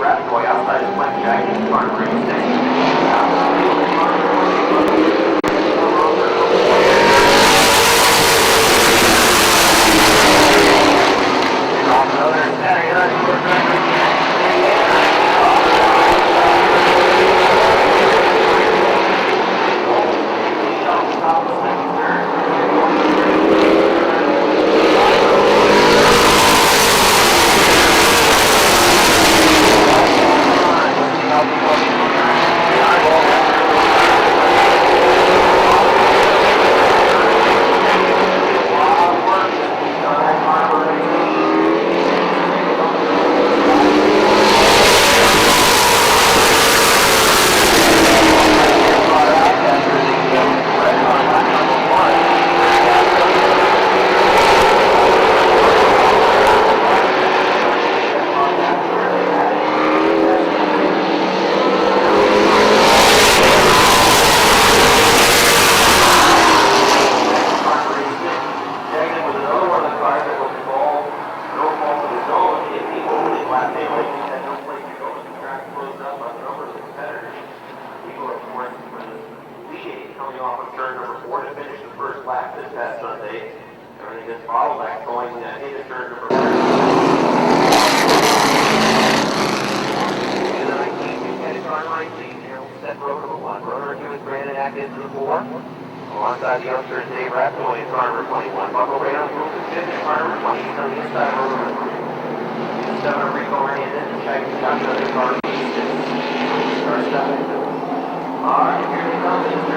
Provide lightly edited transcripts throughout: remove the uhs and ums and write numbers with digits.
Raptoy outside of Blackjack in front race. Alongside the youngsters, Dave Raptoy in car number 21. Buffalo Radar moves to fifth in car number 20 on the inside road number 3. 7 Rico Hernandez and Shaggy Johnson in car number 6. Star 7. Alright, here they come, Mr.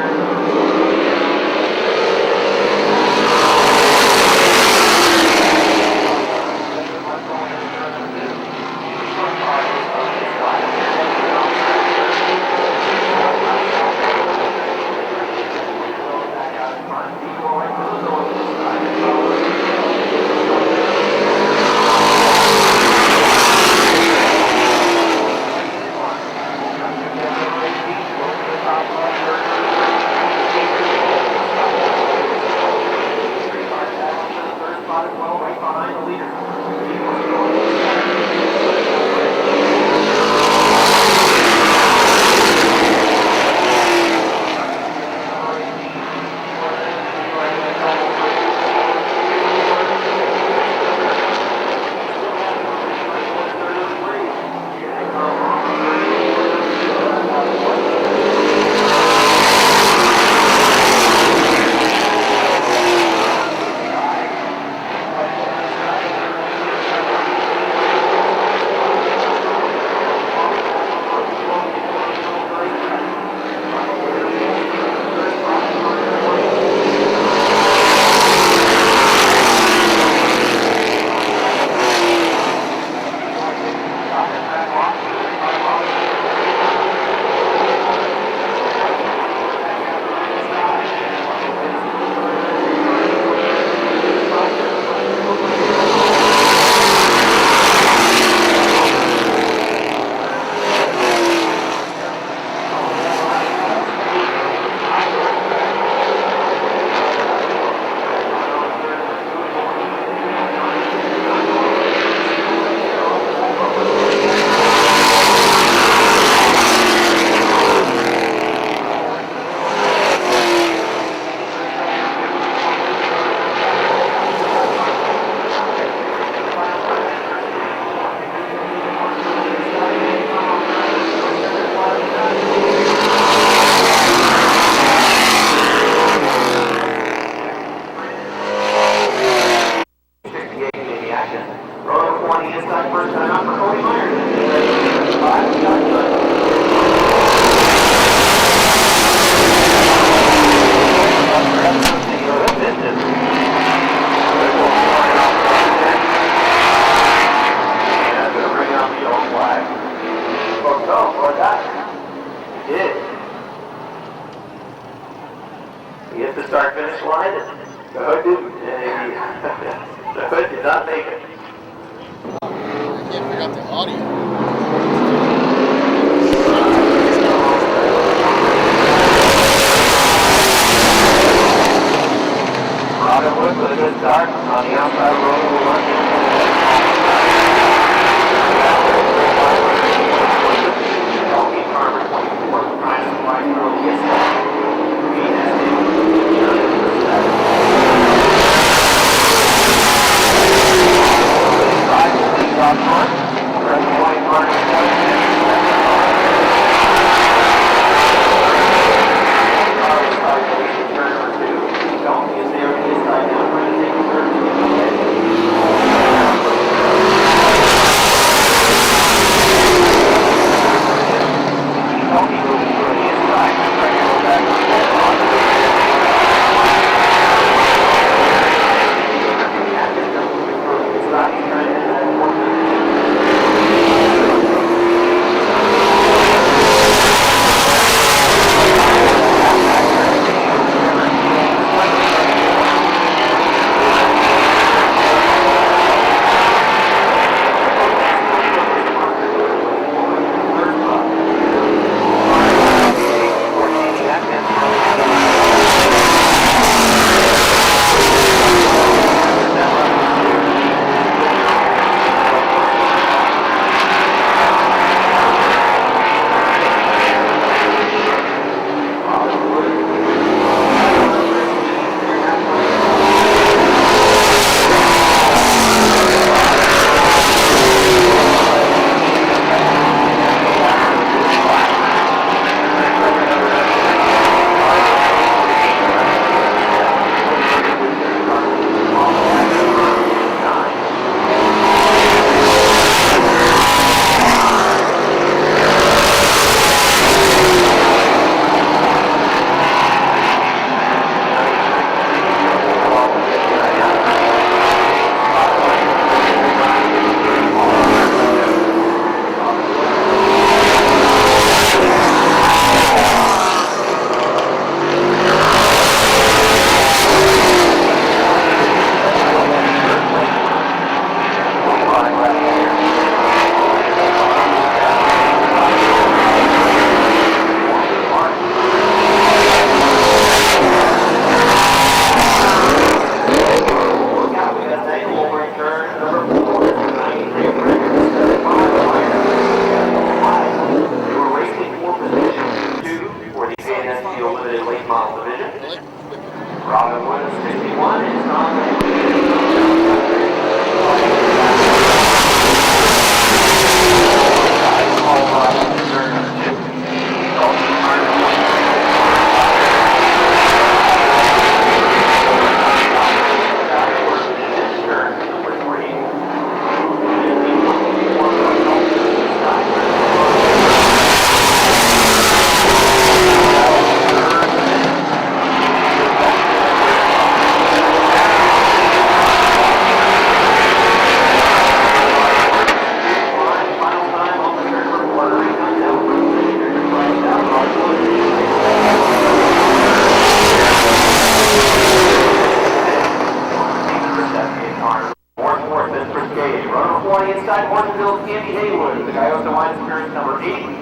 line appearance number 80.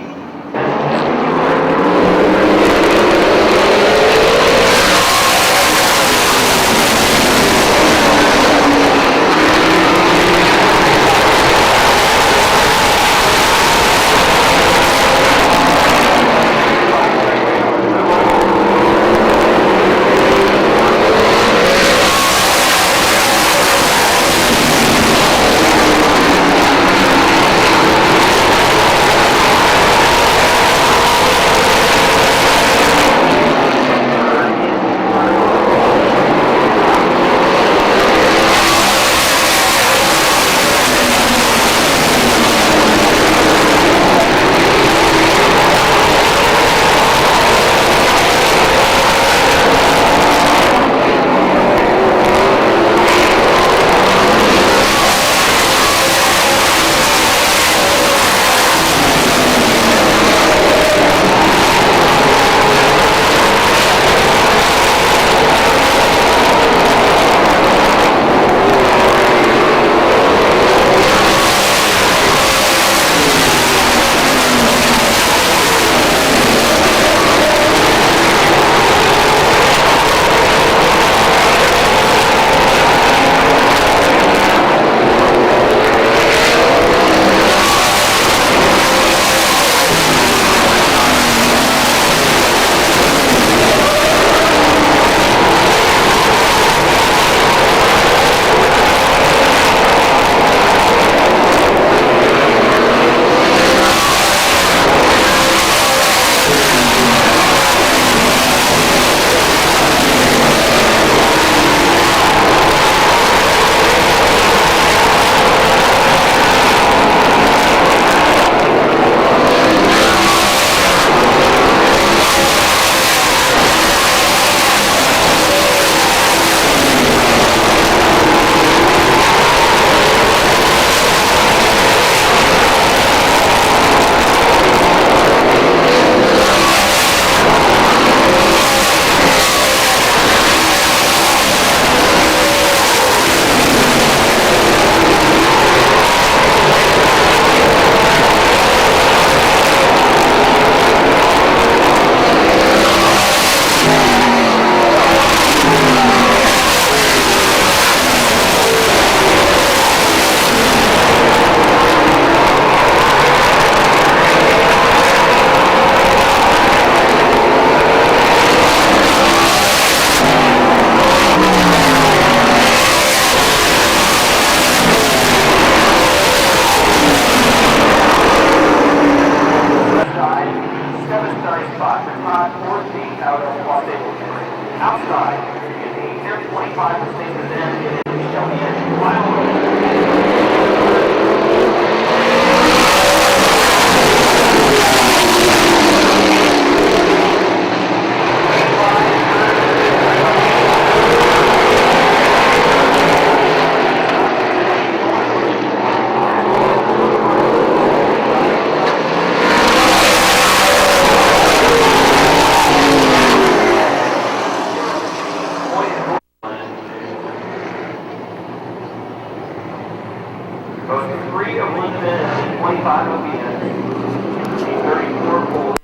Outside, the 25 mistakes then shall be in final. Both 3 of London and 25 of Vienna. 34 pole.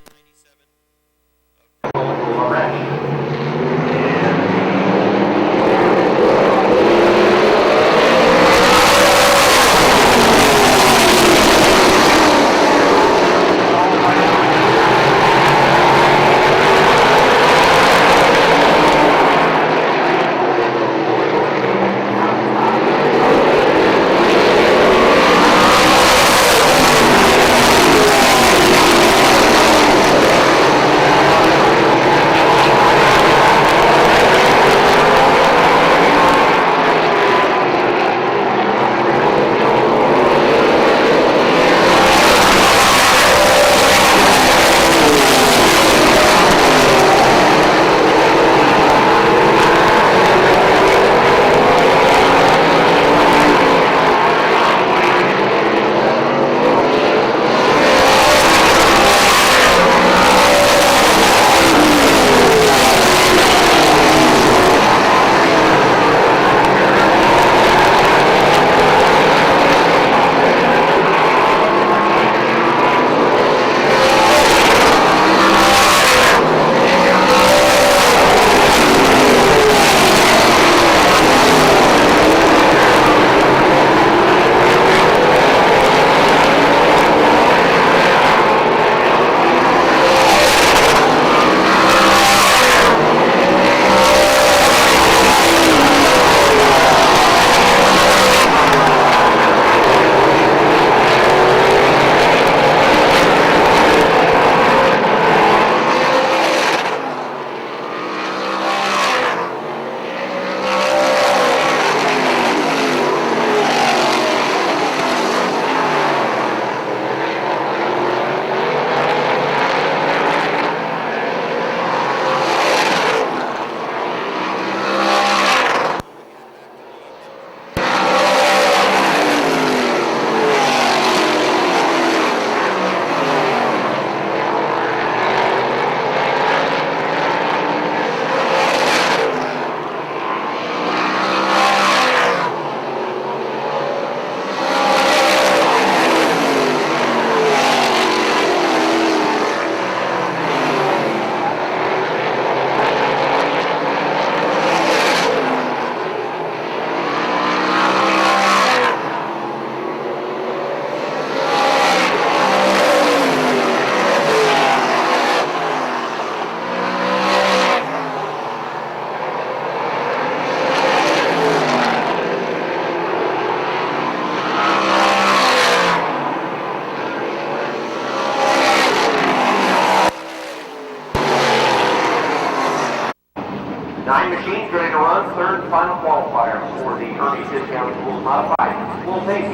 Rookie discount rules modified. Full safety.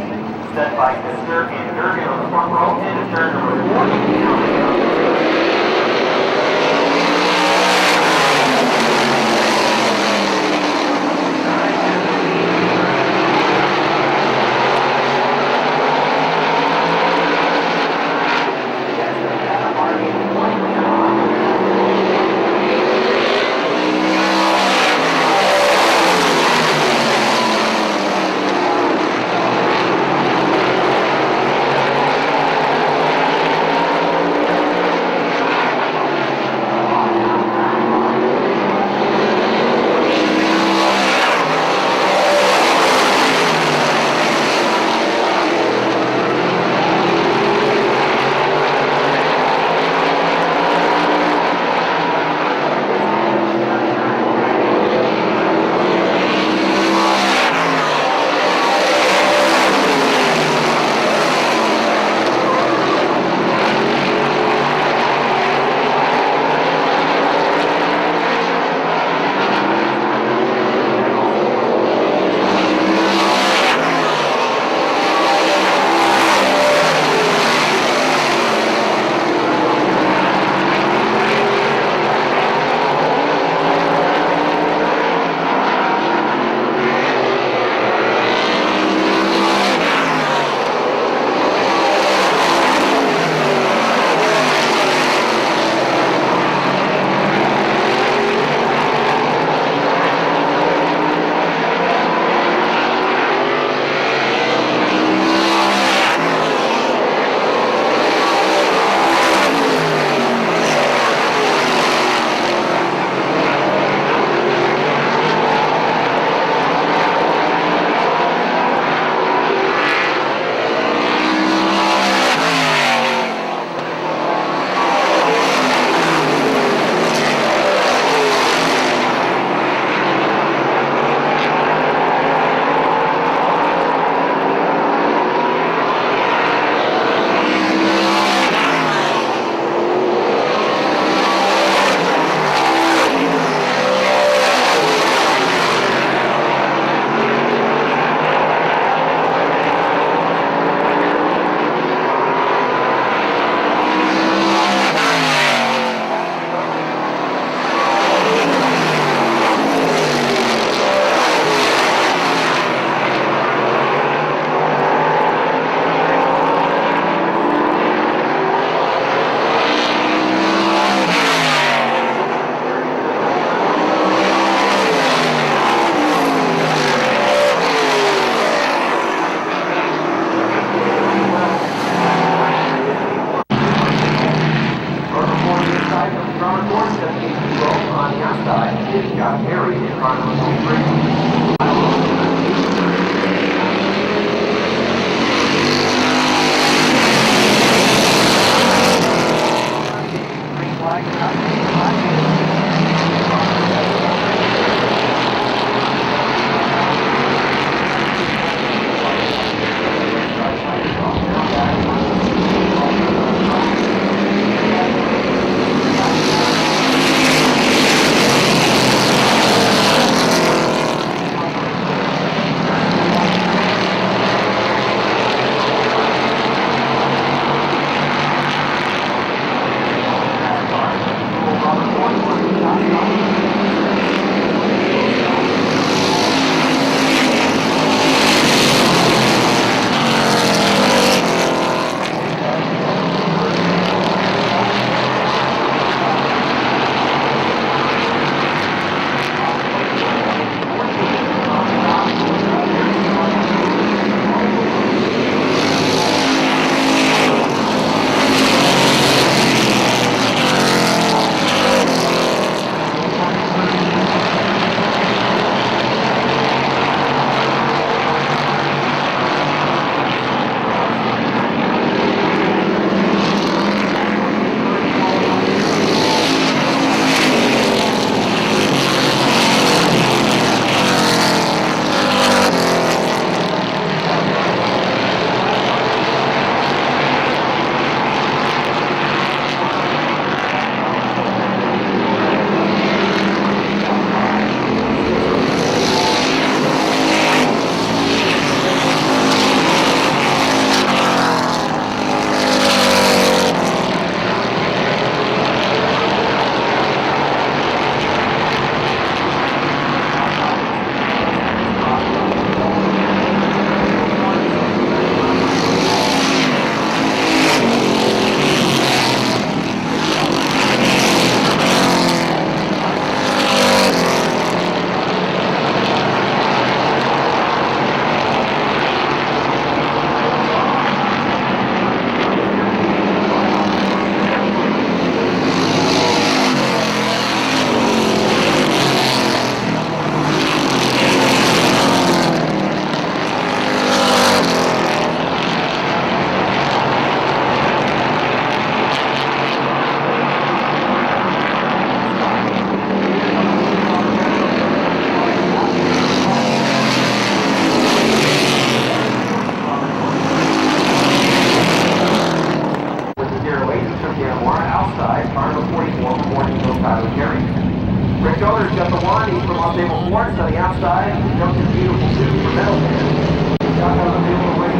Set by Fister and Durgan on the front row and a turn number 4. outside, car number 44 from Morningsville, Tyler Carey. Rick Joner's got the one, he's from Unstable Florence on the outside, Jumping Beautiful 2 for Middleton. Got on the field right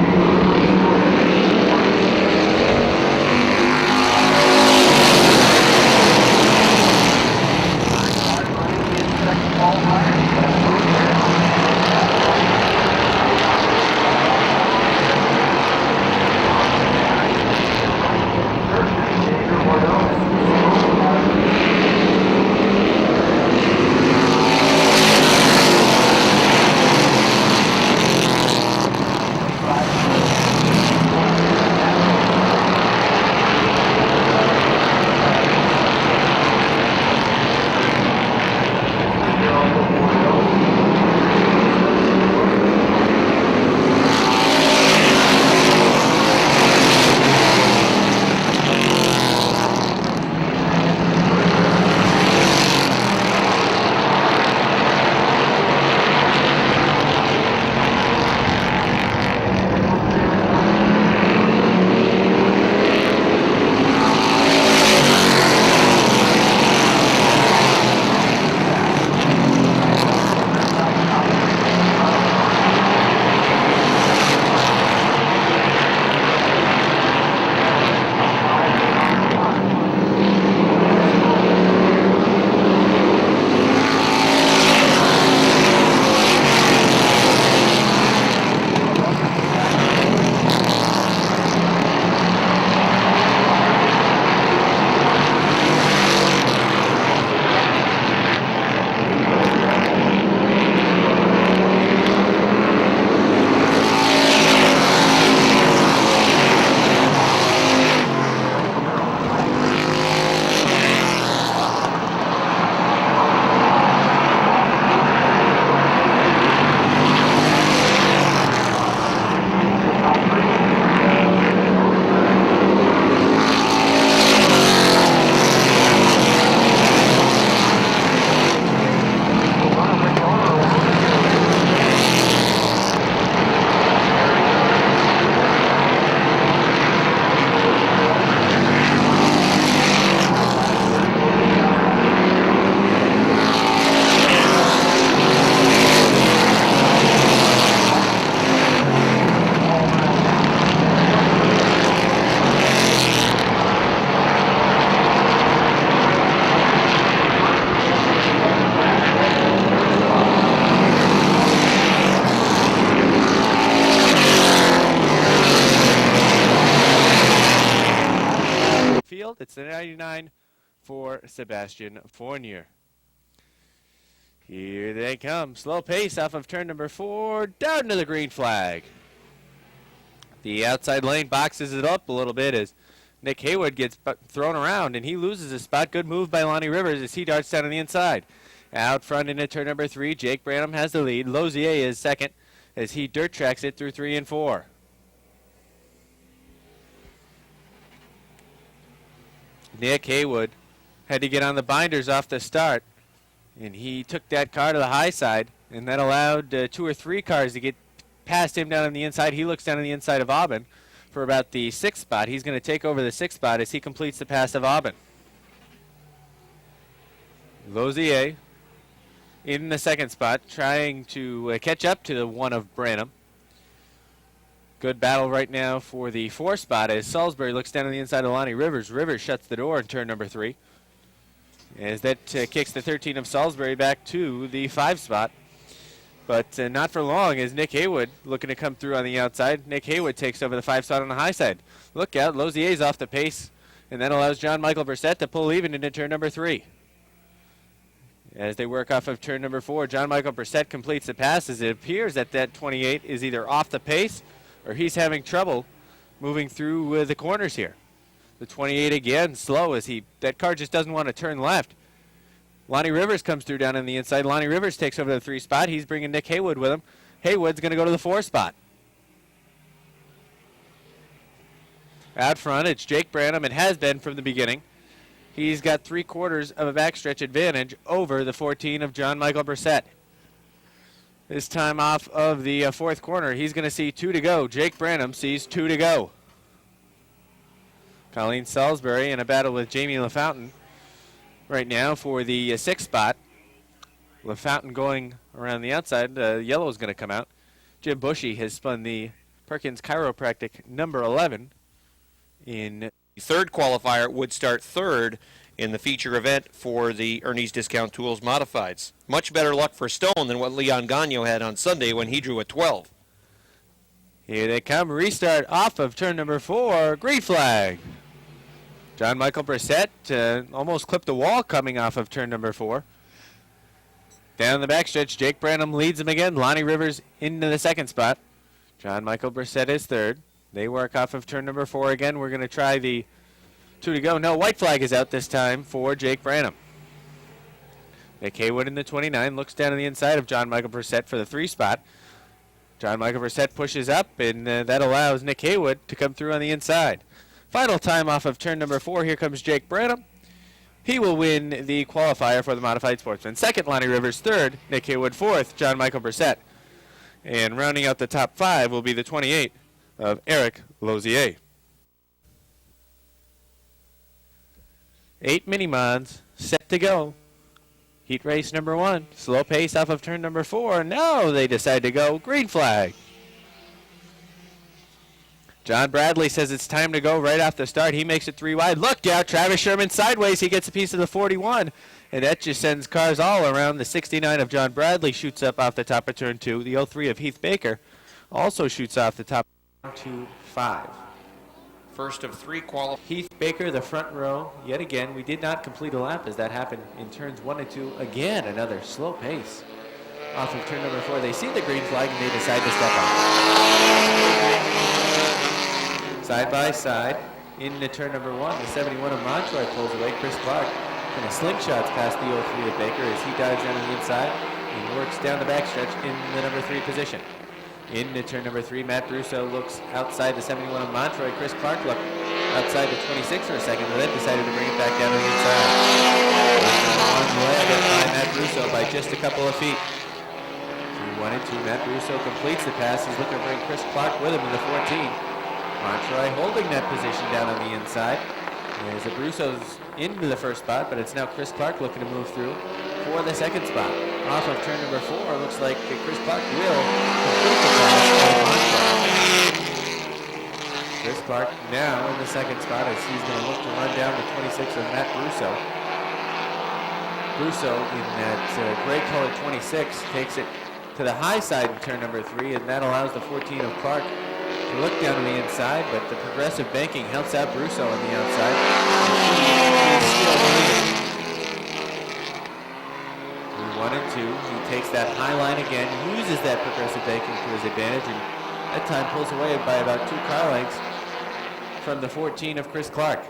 field. It's the 99 for Sebastian Fournier. Here they come. Slow pace off of turn number 4, down to the green flag. The outside lane boxes it up a little bit as Nick Haywood gets thrown around, and he loses his spot. Good move by Lonnie Rivers as he darts down on the inside. Out front into turn number 3, Jake Branham has the lead. Lozier is second as he dirt tracks it through 3 and 4. Nick Haywood had to get on the binders off the start, and he took that car to the high side, and that allowed 2 or 3 cars to get past him down on the inside. He looks down on the inside of Aubin for about the 6th spot. He's going to take over the 6th spot as he completes the pass of Aubin. Lozier in the 2nd spot, trying to catch up to the 1 of Branham. Good battle right now for the 4th spot as Salisbury looks down on the inside of Lonnie Rivers. Rivers shuts the door in turn number 3. As that kicks the 13 of Salisbury back to the 5 spot. But not for long as Nick Haywood looking to come through on the outside. Nick Haywood takes over the 5 spot on the high side. Look out, Lozier's off the pace, and that allows John Michael Brissett to pull even into turn number 3. As they work off of turn number 4, John Michael Brissett completes the pass as it appears that 28 is either off the pace or he's having trouble moving through the corners here. The 28 again, slow as that car just doesn't want to turn left. Lonnie Rivers comes through down on the inside. Lonnie Rivers takes over the 3 spot. He's bringing Nick Haywood with him. Haywood's going to go to the 4 spot. Out front, it's Jake Branham. It has been from the beginning. He's got 3/4 of a backstretch advantage over the 14 of John Michael Brissett. This time off of the 4th corner, he's going to see 2 to go. Jake Branham sees 2 to go. Colleen Salisbury in a battle with Jamie LaFountain right now for the 6th spot. LaFountain going around the outside. Yellow is going to come out. Jim Bushy has spun the Perkins Chiropractic number 11 in The third qualifier would start third in the feature event for the Ernie's Discount Tools Modifieds. Much better luck for Stone than what Leon Gagno had on Sunday when he drew a 12. Here they come. Restart off of turn number 4. Green flag. John Michael Brissett almost clipped the wall coming off of turn number 4. Down the backstretch, Jake Branham leads him again. Lonnie Rivers into the 2nd spot. John Michael Brissett is 3rd. They work off of turn number 4 again. We're going to try the 2 to go. No, white flag is out this time for Jake Branham. Nick Haywood in the 29 looks down on the inside of John Michael Brissett for the 3 spot. John Michael Brissett pushes up, and that allows Nick Haywood to come through on the inside. Final time off of turn number 4. Here comes Jake Branham. He will win the qualifier for the Modified Sportsman. 2nd, Lonnie Rivers. 3rd, Nick Haywood. 4th, John Michael Brissett. And rounding out the top 5 will be the 28 of Eric Lozier. 8 mini-mods set to go. Heat race number 1. Slow pace off of turn number 4. Now they decide to go green flag. John Bradley says it's time to go right off the start. He makes it 3 wide. Look out, Travis Sherman sideways. He gets a piece of the 41. And that just sends cars all around. The 69 of John Bradley shoots up off the top of turn 2. The 03 of Heath Baker also shoots off the top of turn 5. First of 3 qualifiers. Heath Baker, the front row, yet again. We did not complete a lap as that happened in turns 1 and 2. Again, another slow pace. Off of turn number 4, they see the green flag and they decide to step on. Side by side, into turn number 1, the 71 of Montroy pulls away. Chris Clark kind of slingshots past the 03 of Baker as he dives down on the inside and works down the backstretch in the number 3 position. Into turn number 3, Matt Brusso looks outside the 71 of Montroy. Chris Clark looked outside the 26 for a second, but then decided to bring it back down on the inside. One leg behind Matt Brusso by just a couple of feet. 1 and 2, Matt Brusso completes the pass. He's looking to bring Chris Clark with him in the 14. Montroy holding that position down on the inside. As the Brusso's into the 1st spot, but it's now Chris Clark looking to move through for the 2nd spot. Off of turn number 4, looks like Chris Clark will complete the pass for Montroy. Chris Clark now in the 2nd spot as he's going to look to run down the 26 of Matt Brusso. Brusso in that gray-colored 26 takes it to the high side in turn number 3, and that allows the 14 of Clark to look down on the inside, but the progressive banking helps out Brusso on the outside. And he still leads. 1 and 2, he takes that high line again, uses that progressive banking to his advantage, and that time pulls away by about 2 car lengths from the 14 of Chris Clark.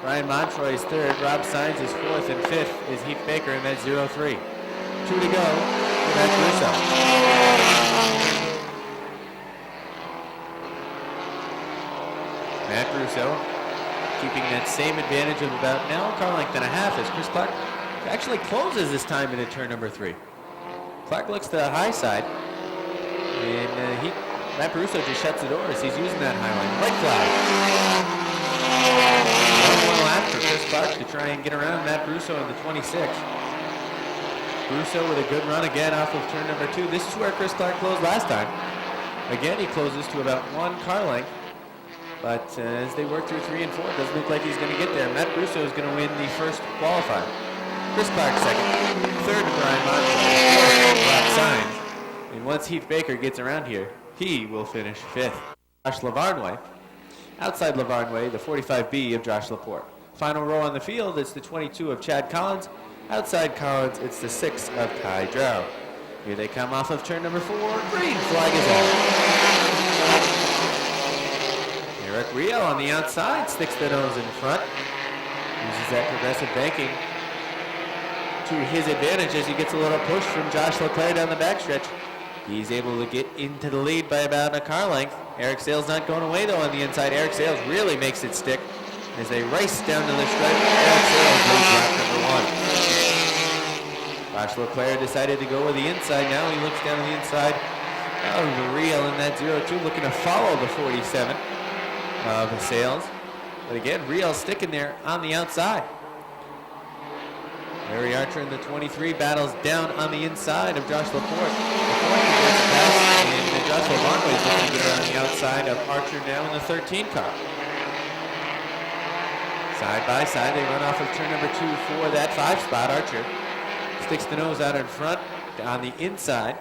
Brian Montroy is 3rd, Rob Sainz is 4th, and 5th is Heath Baker in that 0-3. 2 to go for Matt Brusso. Matt Brusso keeping that same advantage of about now a car length and a half as Chris Clark actually closes this time into turn number 3. Clark looks to the high side, and Matt Brusso just shuts the doors. He's using that high line. White flag. One more lap for Chris Clark to try and get around Matt Brusso in the 26. Brusso with a good run again off of turn number 2. This is where Chris Clark closed last time. Again, he closes to about 1 car length. But as they work through 3 and 4, it doesn't look like he's going to get there. Matt Brusso is going to win the 1st qualifier. Chris Clark 2nd. 3rd to Brian Montroy. 4th, Rob Sainz. And once Heath Baker gets around here, he will finish 5th. Josh Lavarnway. Outside Lavarnway, the 45B of Josh Laporte. Final row on the field, it's the 22 of Chad Collins. Outside Collins, it's the 6 of Ty Drow. Here they come off of turn number 4. Green flag is out. Eric Riel on the outside sticks the nose in front. Uses that progressive banking to his advantage as he gets a little push from Josh Leclerc down the backstretch. He's able to get into the lead by about a car length. Eric Sales not going away though on the inside. Eric Sales really makes it stick as they race down to the stripe. Eric Sales leads lap number 1. Josh Leclerc decided to go with the inside. Now he looks down on the inside of Riel in that 0-2, looking to follow the 47 of Sales. But again, Riel sticking there on the outside. Larry Archer in the 23 battles down on the inside of Josh Laporte. Laporte converts a pass, and Joshua Barnway is looking to get on the outside of Archer now in the 13 car. Side by side, they run off of turn number 2 for that 5 spot. Archer sticks the nose out in front on the inside.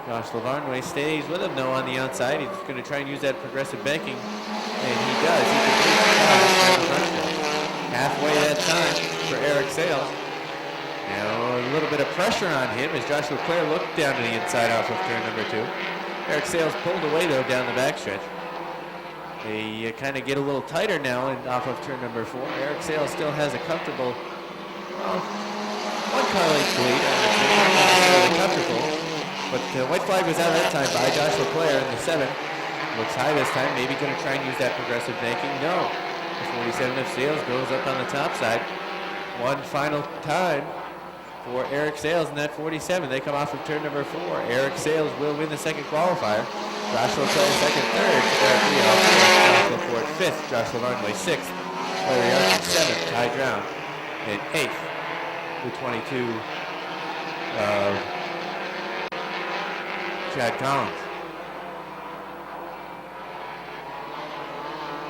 Josh Lavarnway stays with him, though, on the outside. He's going to try and use that progressive banking, and he does. He completes the pass. Halfway that time for Eric Sales. Now a little bit of pressure on him as Josh Leclerc looked down to the inside off of turn number 2. Eric Sales pulled away, though, down the backstretch. They kind of get a little tighter now and off of turn number 4. Eric Sales still has a comfortable, well, 1 car length lead. Not comfortable, but the white flag was out that time by Josh Leclerc in the 7. Looks high this time, maybe going to try and use that progressive banking. No. The 47 of Sales goes up on the top side. One final time for Eric Sales in that 47. They come off of turn number 4. Eric Sales will win the second qualifier. Josh Leclerc second, third. Eric Riel, Josh Laporte fifth. Josh Lavarnway sixth. Larry Archer seventh. Ty Drown in eighth. The 22 of Chad Collins.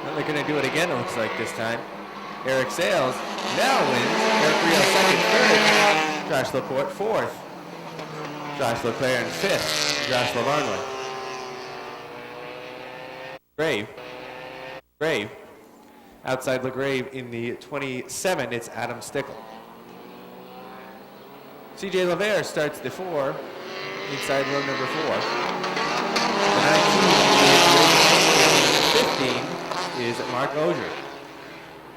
Well, they're going to do it again, it looks like, this time. Eric Sales now wins. Eric Riel second, third. Josh Laporte fourth. Josh Leclerc in fifth. Josh Lavarnway. Grave. Outside LeGrave in the 27, it's Adam Stickle. CJ Levere starts the 4, inside row number 4. The 19 is 15 is Mark Osier.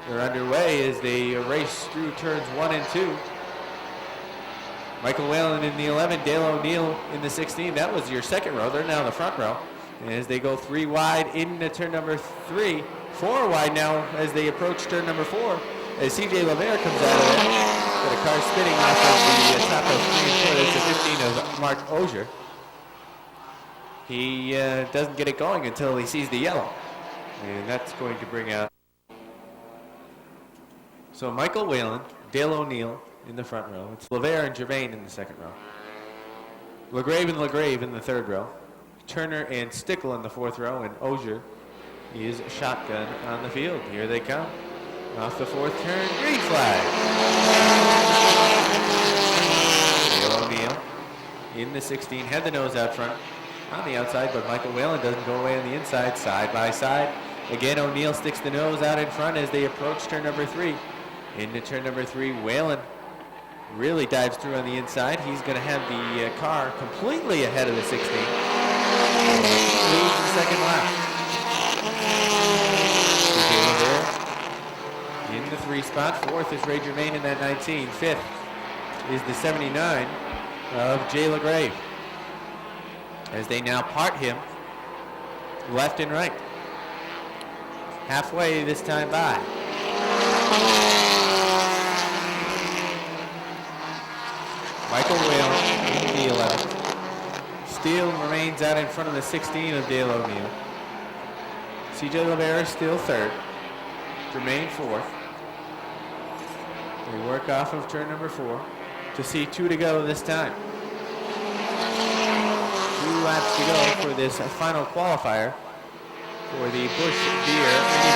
They're underway as they race through turns 1 and 2. Michael Whalen in the 11, Dale O'Neill in the 16. That was your second row. They're now in the front row. As they go 3 wide into turn number 3. 4 wide now as they approach turn number 4. As CJ Levere comes out of it. Got a car spinning off of the top of 3 and 4. That's the 15 of Mark Osier. He doesn't get it going until he sees the yellow. And that's going to bring out. So Michael Whalen, Dale O'Neill in the front row. It's Levere and Germain in the second row. LeGrave and LeGrave in the third row. Turner and Stickle in the fourth row. And Osier is shotgun on the field. Here they come. Off the fourth turn, green flag. Dale O'Neill in the 16, had the nose out front on the outside, but Michael Whalen doesn't go away on the inside, side by side. Again, O'Neill sticks the nose out in front as they approach turn number 3. Into turn number 3, Whalen really dives through on the inside. He's going to have the car completely ahead of the 16. Leads the second lap. In the 3 spot, 4th is Ray Germain in that 19. 5th is the 79 of Jay LeGrave. As they now part him left and right. Halfway this time by. Michael Whalen in the 11th. Steele remains out in front of the 16 of Dale O'Neill. CJ Levere still 3rd. Germain 4th. They work off of turn number 4 to see 2 to go this time. 2 laps to go for this final qualifier for the Busch Beer Mini.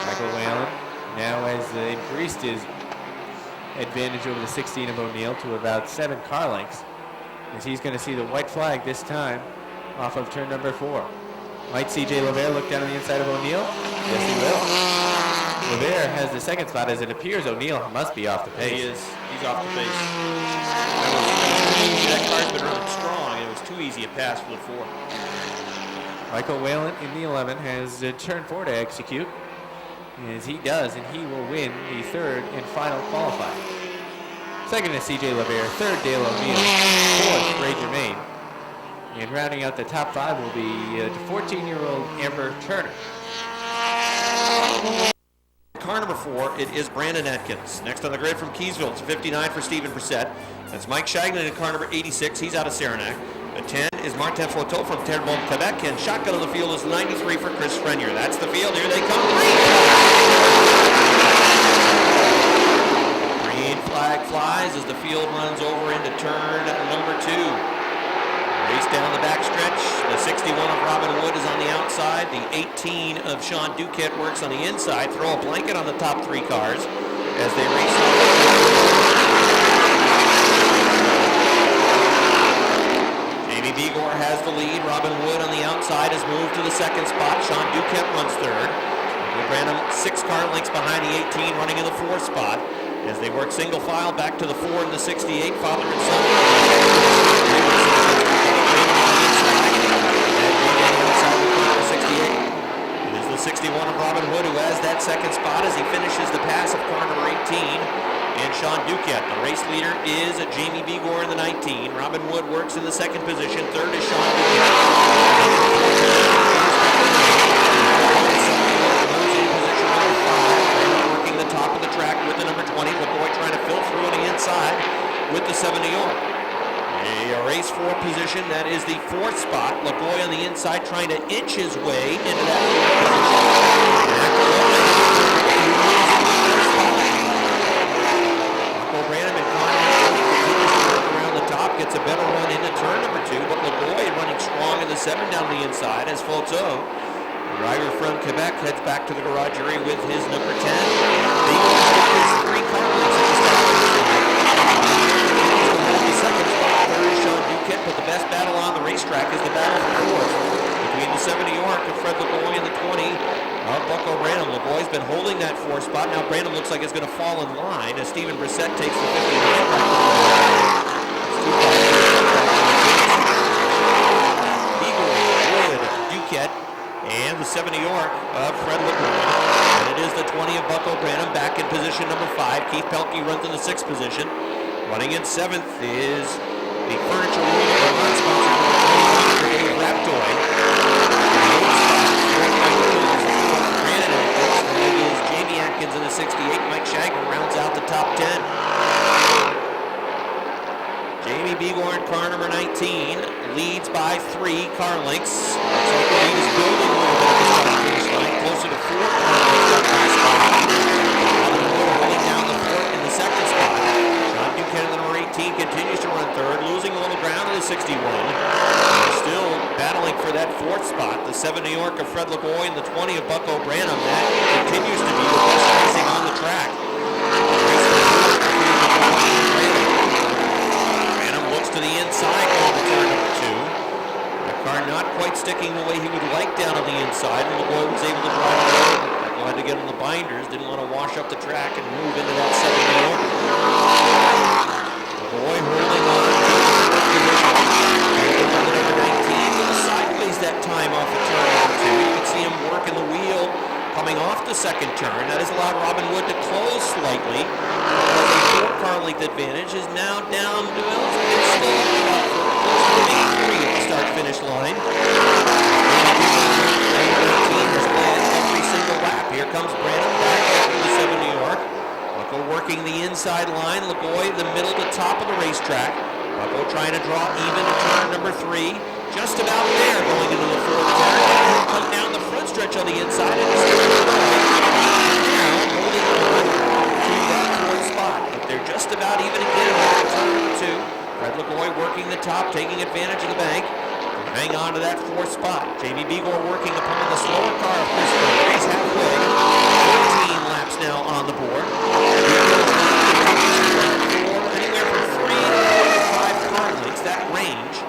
Michael Whalen now has increased his advantage over the 16 of O'Neill to about 7 car lengths, as he's going to see the white flag this time off of turn number 4. Might CJ Levere look down on the inside of O'Neill? Yes, he will. Levere has the second spot as it appears O'Neill must be off the pace. He is. He's off the pace. That car's been running strong, and it was too easy a pass for the 4. Michael Whalen in the 11 has turn 4 to execute, as he does, and he will win the 3rd and final qualifier. Second is CJ Levere, 3rd Dale O'Neill, 4th Ray Germain. And rounding out the top 5 will be 14-year-old Amber Turner. Car number 4, it is Brandon Atkins. Next on the grid from Keysville, it's 59 for Stephen Brissett. That's Mike Shagnon in car number 86. He's out of Saranac. At 10 is Martin Photo from Terrebonne, Quebec, and shotgun of the field is 93 for Chris Frenier. That's the field. Here they come. Green flag flies as the field runs over into turn number 2. Race down the backstretch. The 61 of Robin Wood is on the outside. The 18 of Sean Duquette works on the inside. Throw a blanket on the top 3 cars as they race on. Jamie Begor has the lead. Robin Wood on the outside has moved to the second spot. Sean Duquette runs third. Branham 6 car lengths behind the 18, running in the 4th spot as they work single file back to the 4 and the 68. Father and son. It is the 61 of Robin Wood who has that second spot as he finishes the pass of car number 18 and Sean Duquette. The race leader is Jamie Begor in the 19. Robin Wood works in the second position. Third is Sean Duquette. Working the top of the track with the number 20. LaBoy trying to fill through on the inside with the 7 New York. A race 4 position, that is the 4th spot. LaBoy on the inside trying to inch his way into that 4th position. Branham and Conner around the top, gets a better run into turn number 2, but LaBoy running strong in the 7 down the inside as Photo. The driver from Quebec heads back to the garage area with his number 10. The 3 car lengths at the start of the second spot. Third is Sean Duquette, but the best battle on the racetrack is the battle for 4th between the 7 New York of Fred LaBoy and the 20 of Bucko Branham. LaBoy's been holding that 4th spot. Now Branham looks like it's going to fall in line as Stephen Brissett takes the 59. Duquette and the 7 New York of Fred LaBoy. And it is the 20 of Bucko Branham back in position number 5. Keith Pelkey runs in the 6th position. Running in 7th is the Furniture World of Vermont sponsor Dave Raptoy. It is Jamie Atkins in the 68. Mike Shagger rounds out the top 10. Jamie Begor in car number 19 leads by 3 car lengths. Looks like the lead is building a little bit at the start of the finish line, closer to 4 car lengths. Holding down the 4th in the 2nd spot. Sean Duquette in the number 18 continues to run 3rd, losing a little ground in the 61. Still battling for that 4th spot. The 7 New York of Fred LaBoy and the 20 of Bucko Branham. That continues to be the best racing on the track. To the inside going to turn number 2. The car not quite sticking the way he would like down on the inside, and LaBoy was able to drive it over. Had to get on the binders, didn't want to wash up the track and move into that 7 New York. LaBoy holding on to 19 sideways that time off of turn number 2. You can see him working the wheel coming off the second turn. That has allowed Robin Wood to close slightly. A 4-car length advantage is now down to it's still about close to 3 at the start-finish line. Has led every single lap. Here comes Branham back after the 7 New York. Bucko working the inside line. LaBoy the middle to top of the racetrack. Bucko trying to draw even to turn number 3. Just about there going into the 4th turn. He'll come down the front stretch on the inside and still now holding on to that 4th spot. But they're just about even again on turn number 2. Fred LaBoy working the top, taking advantage of the bank. Hang on to that 4th spot. Jamie Begor working upon the slower car of Chris Frenier. He's halfway. 14 laps now on the board. Anywhere from 3 to 5 car lengths, that range.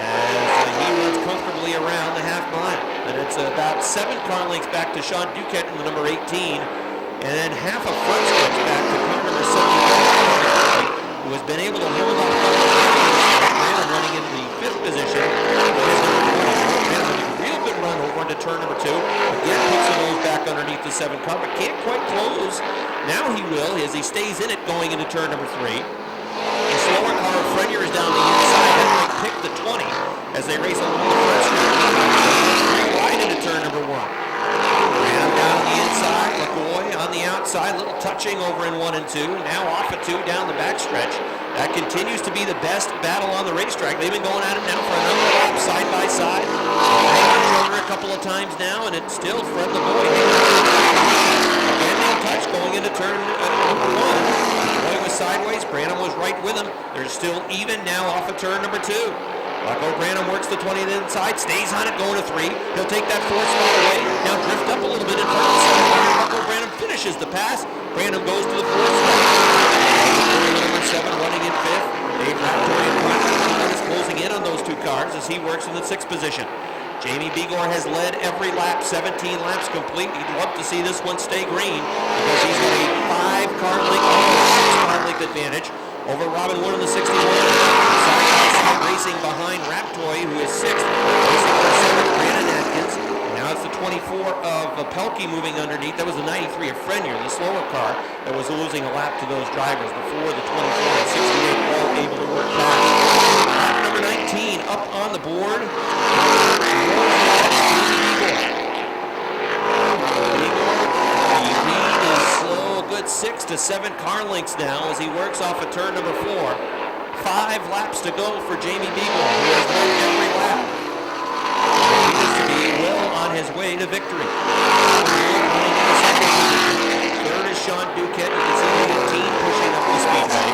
As he runs comfortably around the half mile. And it's about 7 car lengths back to Sean Duquette in the number 18. And then half a front stretch back to car number 71, who has been able to hold up running in the 5th position. A real good run over into turn number 2. Again, puts the nose back underneath the 7 car, but can't quite close. Now he will, as he stays in it going into turn number 3. The slower car of Frenier is down the inside. That might pick the 20 as they race along the first turn. Right into turn number 1. And down on the inside, LaBoy on the outside, little touching over in 1 and 2. Now off of 2 down the backstretch. That continues to be the best battle on the racetrack. They've been going at it now for a number of laps, side by side. Hanging each other a couple of times now, and it's still Fred Lavoie. Again, no touch going into turn number 1. Lavoie was sideways. Branham was right with him. They're still even now off of turn number 2. Bucko Branham works the 20 to the inside, stays on it, going to 3. He'll take that 4th spot away. Now drift up a little bit in front of the 7. Bucko Branham finishes the pass. Branham goes to the 4th spot. Number 7 running in 5th. Dave Raptoy is closing in on those 2 cars as he works in the 6th position. Jamie Begor has led every lap, 17 laps complete. He'd love to see this one stay green because he's got a 5-car length, 6-car length advantage over Robin Wood in the 61. Racing behind Raptoy, who is 6th. Racing for 7th, Brandon Atkins. Now it's the 24 of Pelkey moving underneath. That was the 93 of Frenier, the slower car, that was losing a lap to those drivers before the 24 and 68 all able to work back. Lap number 19 up on the board. The lead is slow, a good 6 to 7 car lengths now as he works off of turn number 4. 5 laps to go for Jamie Begor, who has won every lap. He appears to be well on his way to victory. Third is Sean Duquette. You can see the 18 pushing up the speedway.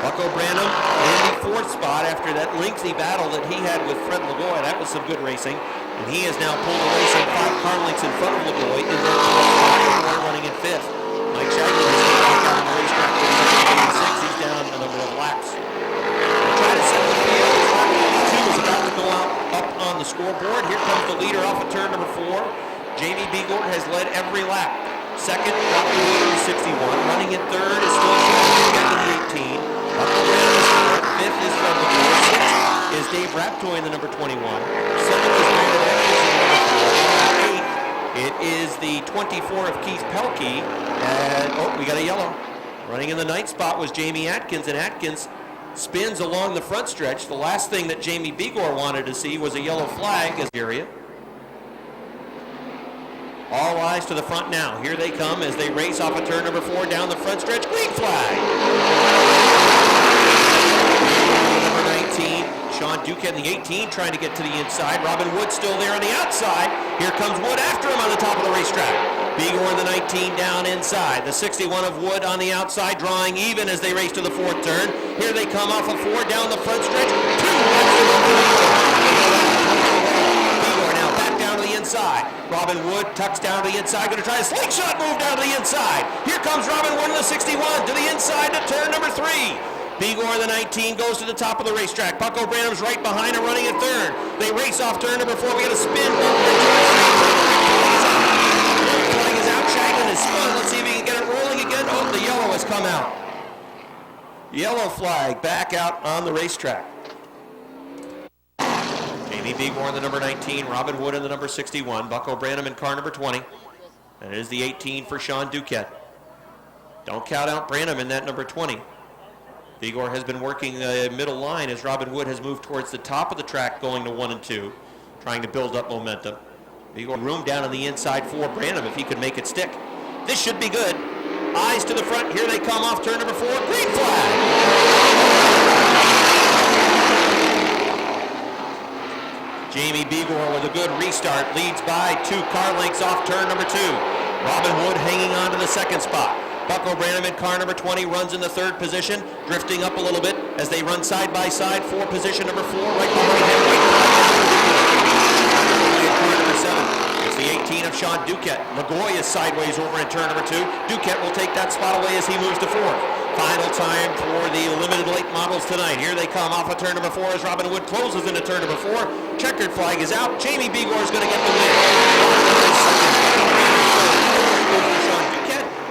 Bucko Branham in the 4th spot after that lengthy battle that he had with Fred Lavoie. That was some good racing. And he has now pulled away some 5 car lengths in front of Lavoie in that 4th spot. Lavoie running in 5th. Mike Shagler is back out on the racetrack with number 86. He's down a number of laps. Try to set the field. Two is about to go out up on the scoreboard. Here comes the leader off of turn number 4. Jamie Begor has led every lap. Second, Robin Wood in the 61. Running in 3rd is still Sean Duquette in the 18. Bucko Branham is 4th. 5th is Fred Lavoie. 6th is Dave Raptoy in the number 21. 7th is Brandon Atkins in the number 4. 8th, it is the 24 of Keith Pelkey. And, we got a yellow. Running in the 9th spot was Jamie Atkins, and Atkins spins along the front stretch. The last thing that Jamie Begor wanted to see was a yellow flag as area. All eyes to the front now. Here they come as they race off of turn number 4 down the front stretch. Green flag. Number 19, Sean Duquette in the 18 trying to get to the inside. Robin Wood still there on the outside. Here comes Wood after him on the top of the racetrack. Begor in the 19 down inside. The 61 of Wood on the outside, drawing even as they race to the 4th turn. Here they come off of 4 down the front stretch. 2 Begor now back down to the inside. Robin Wood tucks down to the inside, going to try a slingshot move down to the inside. Here comes Robin Wood in the 61 to the inside to turn number 3. Begor in the 19 goes to the top of the racetrack. Bucko Branham's right behind him, running in 3rd. They race off turn number 4. We got a spin. Flag is out. Shaglin is spun. Let's see if he can get it rolling again. Oh, the yellow has come out. Yellow flag back out on the racetrack. Jamie Begor in the number 19, Robin Wood in the number 61, Bucko Branham in car number 20. And it is the 18 for Sean Duquette. Don't count out Branham in that number 20. Begor has been working the middle line as Robin Wood has moved towards the top of the track going to 1 and 2, trying to build up momentum. Begor room down on the inside for Branham if he could make it stick. This should be good. Eyes to the front. Here they come off turn number 4. Green flag. Jamie Begor with a good restart leads by 2 car lengths off turn number 2. Robin Wood hanging on to the 2nd spot. Bucko Branham in car number 20 runs in the 3rd position, drifting up a little bit as they run side by side for position number 4 right behind him. Car number 7. It's the 18 of Sean Duquette. McGoy is sideways over in turn number 2. Duquette will take that spot away as he moves to 4th. Final time for the limited late models tonight. Here they come off of turn number 4 as Robin Wood closes into turn number 4. Checkered flag is out. Jamie Begor is going to get the win.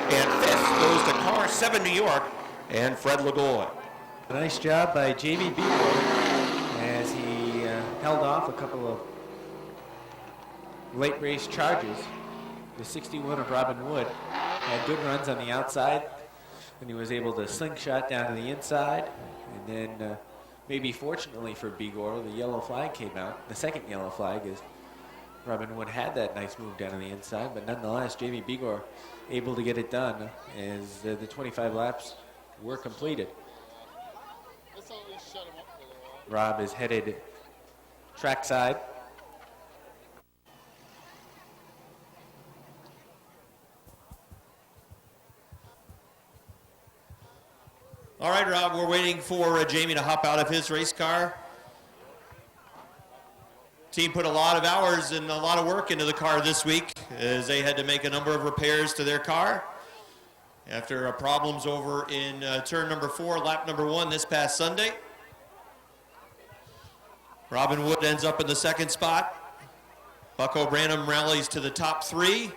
And 5th goes to car 7 New York and Fred Lavoie. A nice job by Jamie Begor as he held off a couple of late race charges. The 61 of Robin Wood had good runs on the outside, and he was able to slingshot down to the inside. And then maybe fortunately for Begor, the yellow flag came out. The second yellow flag is Robin Wood had that nice move down to the inside, but nonetheless, Jamie Begor able to get it done as the 25 laps were completed. Rob is headed trackside. All right, Rob, we're waiting for Jamie to hop out of his race car. Team put a lot of hours and a lot of work into the car this week as they had to make a number of repairs to their car after problems over in turn number 4, lap number 1 this past Sunday. Robin Wood ends up in the 2nd spot. Bucko Branham rallies to the top 3.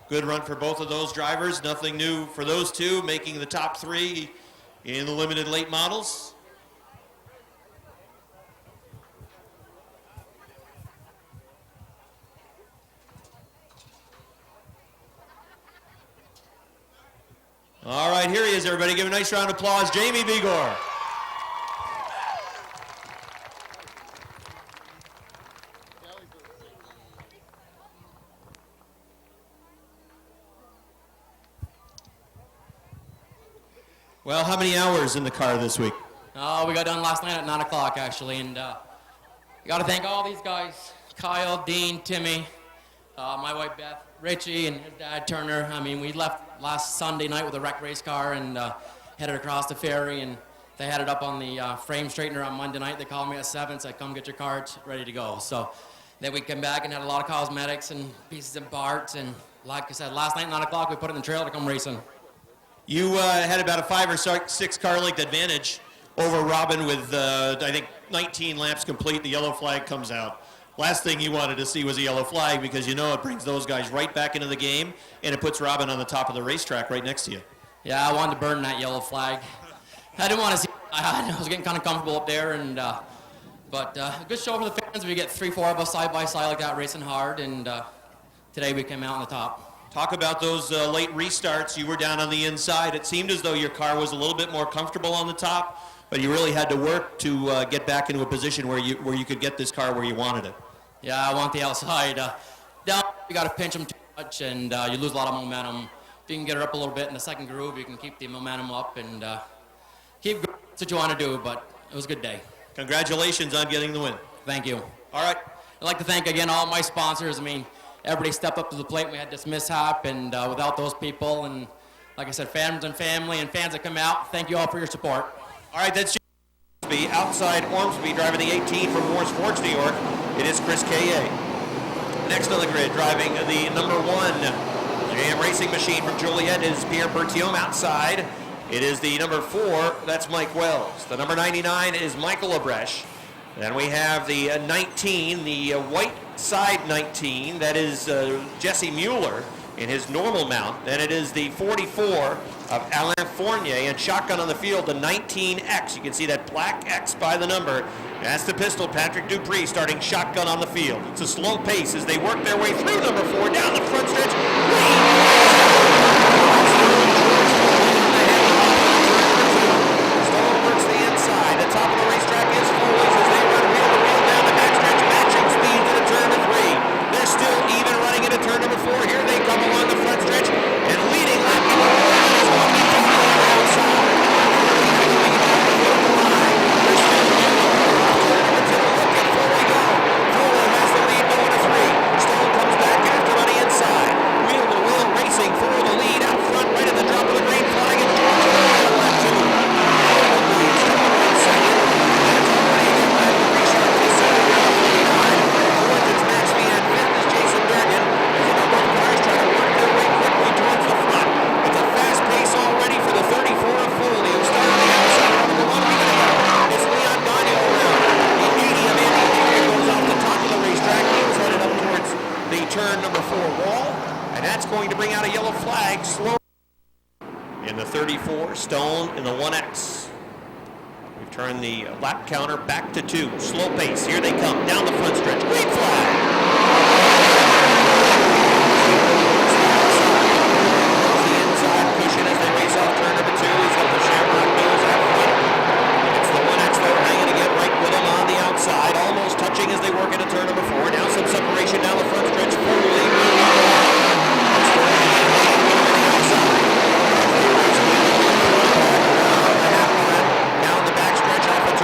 Good run for both of those drivers. Nothing new for those two, making the top 3 in the limited late models. All right, here he is, everybody. Give a nice round of applause, Jamie Vigor. Well, how many hours in the car this week? We got done last night at 9 o'clock, actually, and you got to thank all these guys, Kyle, Dean, Timmy, my wife Beth, Richie, and his dad Turner. I mean, we left last Sunday night with a wrecked race car and headed across the ferry, and they had it up on the frame straightener on Monday night. They called me at 7, said, come get your car, it's ready to go. So then we came back and had a lot of cosmetics and pieces and parts, and like I said, last night at 9 o'clock, we put it in the trailer to come racing. You had about a 5 or 6 car length advantage over Robin with, I think, 19 laps complete. The yellow flag comes out. Last thing you wanted to see was a yellow flag because you know it brings those guys right back into the game and it puts Robin on the top of the racetrack right next to you. Yeah, I wanted to burn that yellow flag. I didn't want to see. I was getting kind of comfortable up there, and but a good show for the fans. We get 3-4 of us side by side like that, racing hard, and today we came out on the top. Talk about those late restarts. You were down on the inside. It seemed as though your car was a little bit more comfortable on the top, but you really had to work to get back into a position where you could get this car where you wanted it. Yeah, I want the outside. Down, you got to pinch them too much, and you lose a lot of momentum. If you can get it up a little bit in the second groove, you can keep the momentum up and keep going. That's what you want to do, but it was a good day. Congratulations on getting the win. Thank you. All right. I'd like to thank again all my sponsors. I mean, everybody stepped up to the plate. We had this mishap, and without those people, and like I said, fans and family and fans that come out, thank you all for your support. All right, that's Ormsby, outside Ormsby, driving the 18 from Morris Forge, New York. It is Chris K.A. Next on the grid, driving the number 1 JM Racing Machine from Joliet is Pierre Bertium. Outside, it is the number 4, that's Mike Wells. The number 99 is Michael Abresh. Then we have the 19, the white side 19, that is Jesse Mueller in his normal mount. Then it is the 44 of Alain Fournier, and shotgun on the field, the 19X. You can see that black X by the number. That's the pistol, Patrick Dupree, starting shotgun on the field. It's a slow pace as they work their way through number 4, down the front stretch. Stone works the inside. The top of the racetrack is Foley's as they run wheel to wheel down the backstretch, matching speed into turn number 3. They're still even running into turn number 4. Here they come along the front stretch, and leading lap number 1 is walking to the outside. Fuller has the lead going to 3. Stone comes back after on the inside. Wheel to wheel racing for the lead out front, right at the drop of the green flag, and George lap 2. Leads Stone in second. That's already in lap 3 short to the center. Fourth is Max V, and fifth is Jason Durgan. As a number of cars try to work their way quickly towards the front. It's a fast pace already for the 34 of Foley, who started on the outside over the 1 week ago. It's Leon Gagnon around. The 80 of Andy Deere goes off the top of the racetrack. He was headed up towards the turn number 4 wall, and that's going to bring out a yellow flag. Slow in the 34, Stone in the 1X. We've turned the lap counter back to 2. Slow pace. Here they come down the front stretch. Green flag. The inside cushion as they race off turn number 2. He's got the Shamrock nose out front. It's the 1X though hanging again right with him on the outside, almost touching as they work into turn number 4. Now some separation down the front stretch. Foley. Down the backstretch off of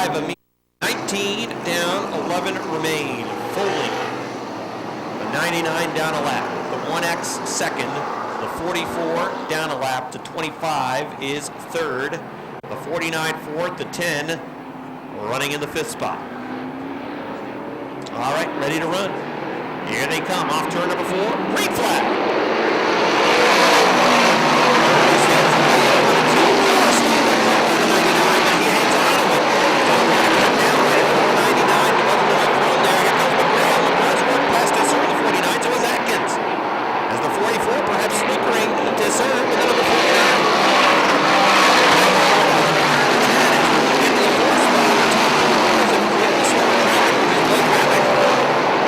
45 immediately. 19 down, 11 remain. Foley, the 99 down a lap. The 1X second. The 44 down a lap to 25 is third. The 49 fourth, the 10 running in the fifth spot. All right, ready to run. Here they come off turn number 4. Green flag. Perhaps slippering to serve with the number 49. Into the fourth spot.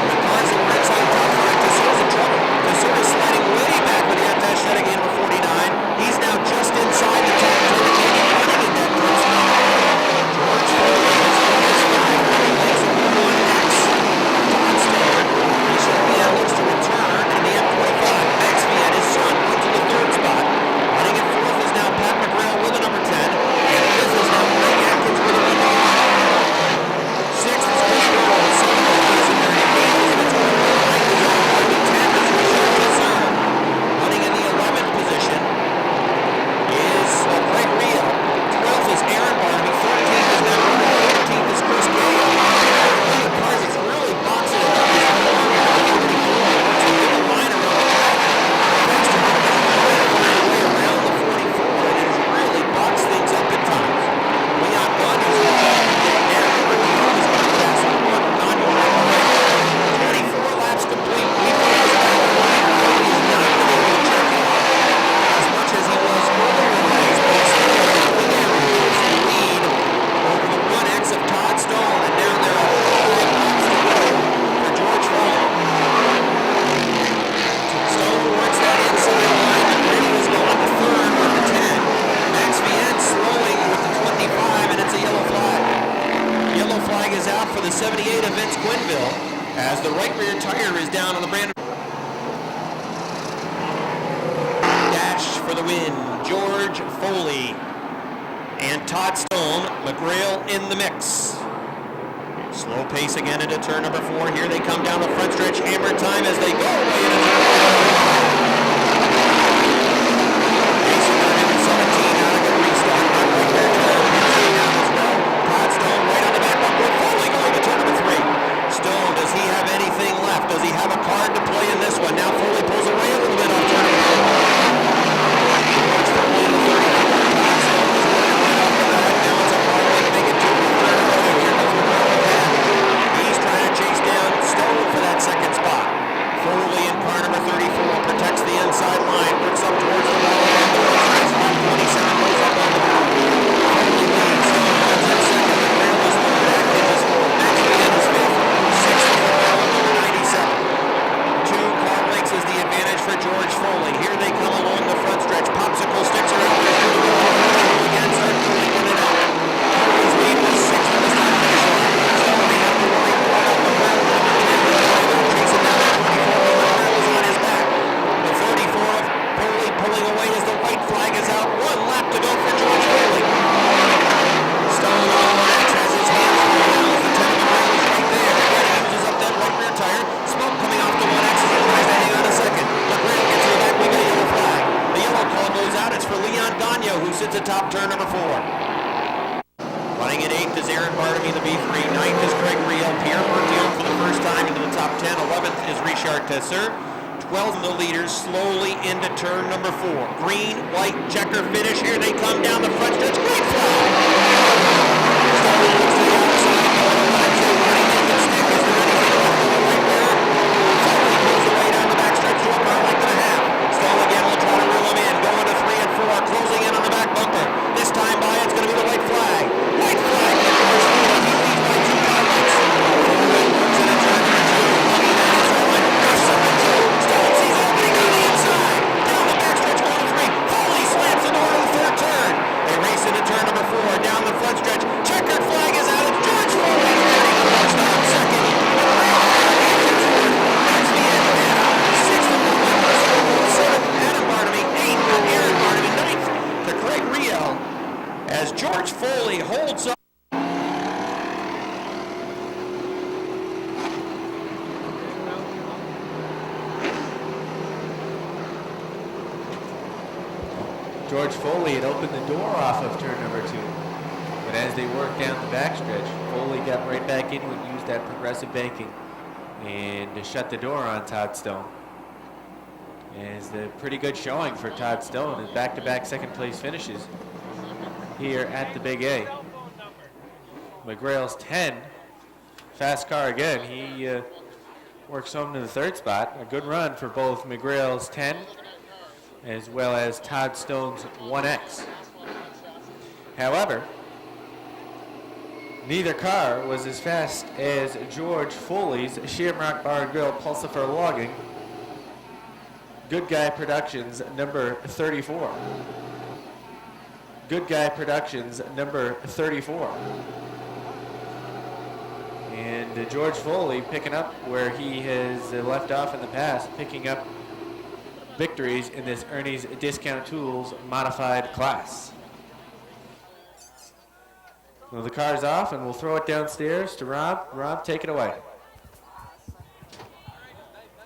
The cars and Reds on top 5. Tesser's in trouble. Tesser is sliding way back with the attach setting in for 49. He's now just inside the top 10. Running in that third spot. George Foley has won his 5 legs of 1X. Todd Stewart. Michelle looks to return in the M25. His son went to the third spot. Running in fourth is now Pat McGrail with a number 10. And fifth is now Greg Atkins with a number 8. Sixth is Chris Burrow. Seventh is in there. Eighth is Victoria. Ninth is on number 10 is Richard Tesser. Running in the 11th position is Greg Rio. 12th is Aaron Barnaby. 13th is Matt Burrow. 14th is Chris Gay. The cars is really boxing it up. Tesser. 12 in the leaders, slowly into turn number 4. Green, white, checker finish. Here they come down the front stretch. Green flag! Closing in on the back bumper. This time by, it's going to be the white flag. White flag! Down the George Foley had opened the door off of turn number 2. But as they worked down the backstretch, Foley got right back into it and used that progressive banking and to shut the door on Todd Stone. And it's a pretty good showing for Todd Stone as back-to-back second-place finishes here at the Big A. McGrail's 10, fast car again. He works home to the 3rd spot. A good run for both McGrail's 10 as well as Todd Stone's 1X. However, neither car was as fast as George Foley's Shamrock Bar and Grill Pulsifer Logging Good Guy Productions number 34. Good Guy Productions number 34. And George Foley picking up where he has left off in the past, picking up victories in this Ernie's Discount Tools modified class. Well, the car's off, and we'll throw it downstairs to Rob. Rob, take it away.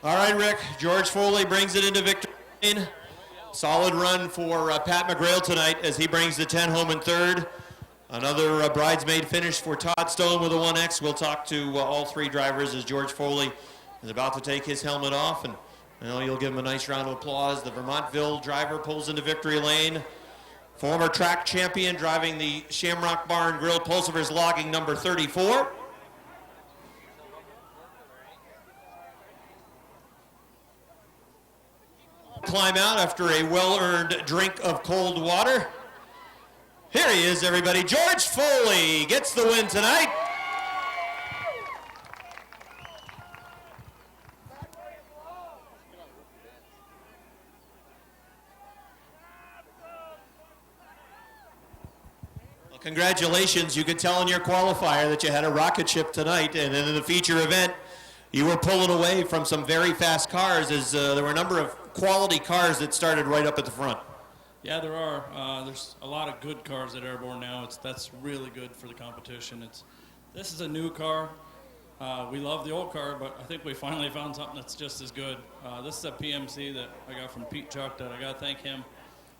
All right, Rick. George Foley brings it into victory lane. Solid run for Pat McGrail tonight as he brings the 10 home in 3rd. Another bridesmaid finish for Todd Stone with a 1X. We'll talk to all 3 drivers as George Foley is about to take his helmet off, and you'll give him a nice round of applause. The Vermontville driver pulls into victory lane. Former track champion driving the Shamrock Bar and Grill Pulsivers Logging number 34. Climb out after a well-earned drink of cold water. Here he is, everybody. George Foley gets the win tonight. Well, congratulations. You could tell in your qualifier that you had a rocket ship tonight, and then in the feature event, you were pulling away from some very fast cars as there were a number of quality cars that started right up at the front. Yeah, there are. There's a lot of good cars at Airborne now. That's really good for the competition. This is a new car. We love the old car, but I think we finally found something that's just as good. This is a PMC that I got from Pete Chuck that I got to thank him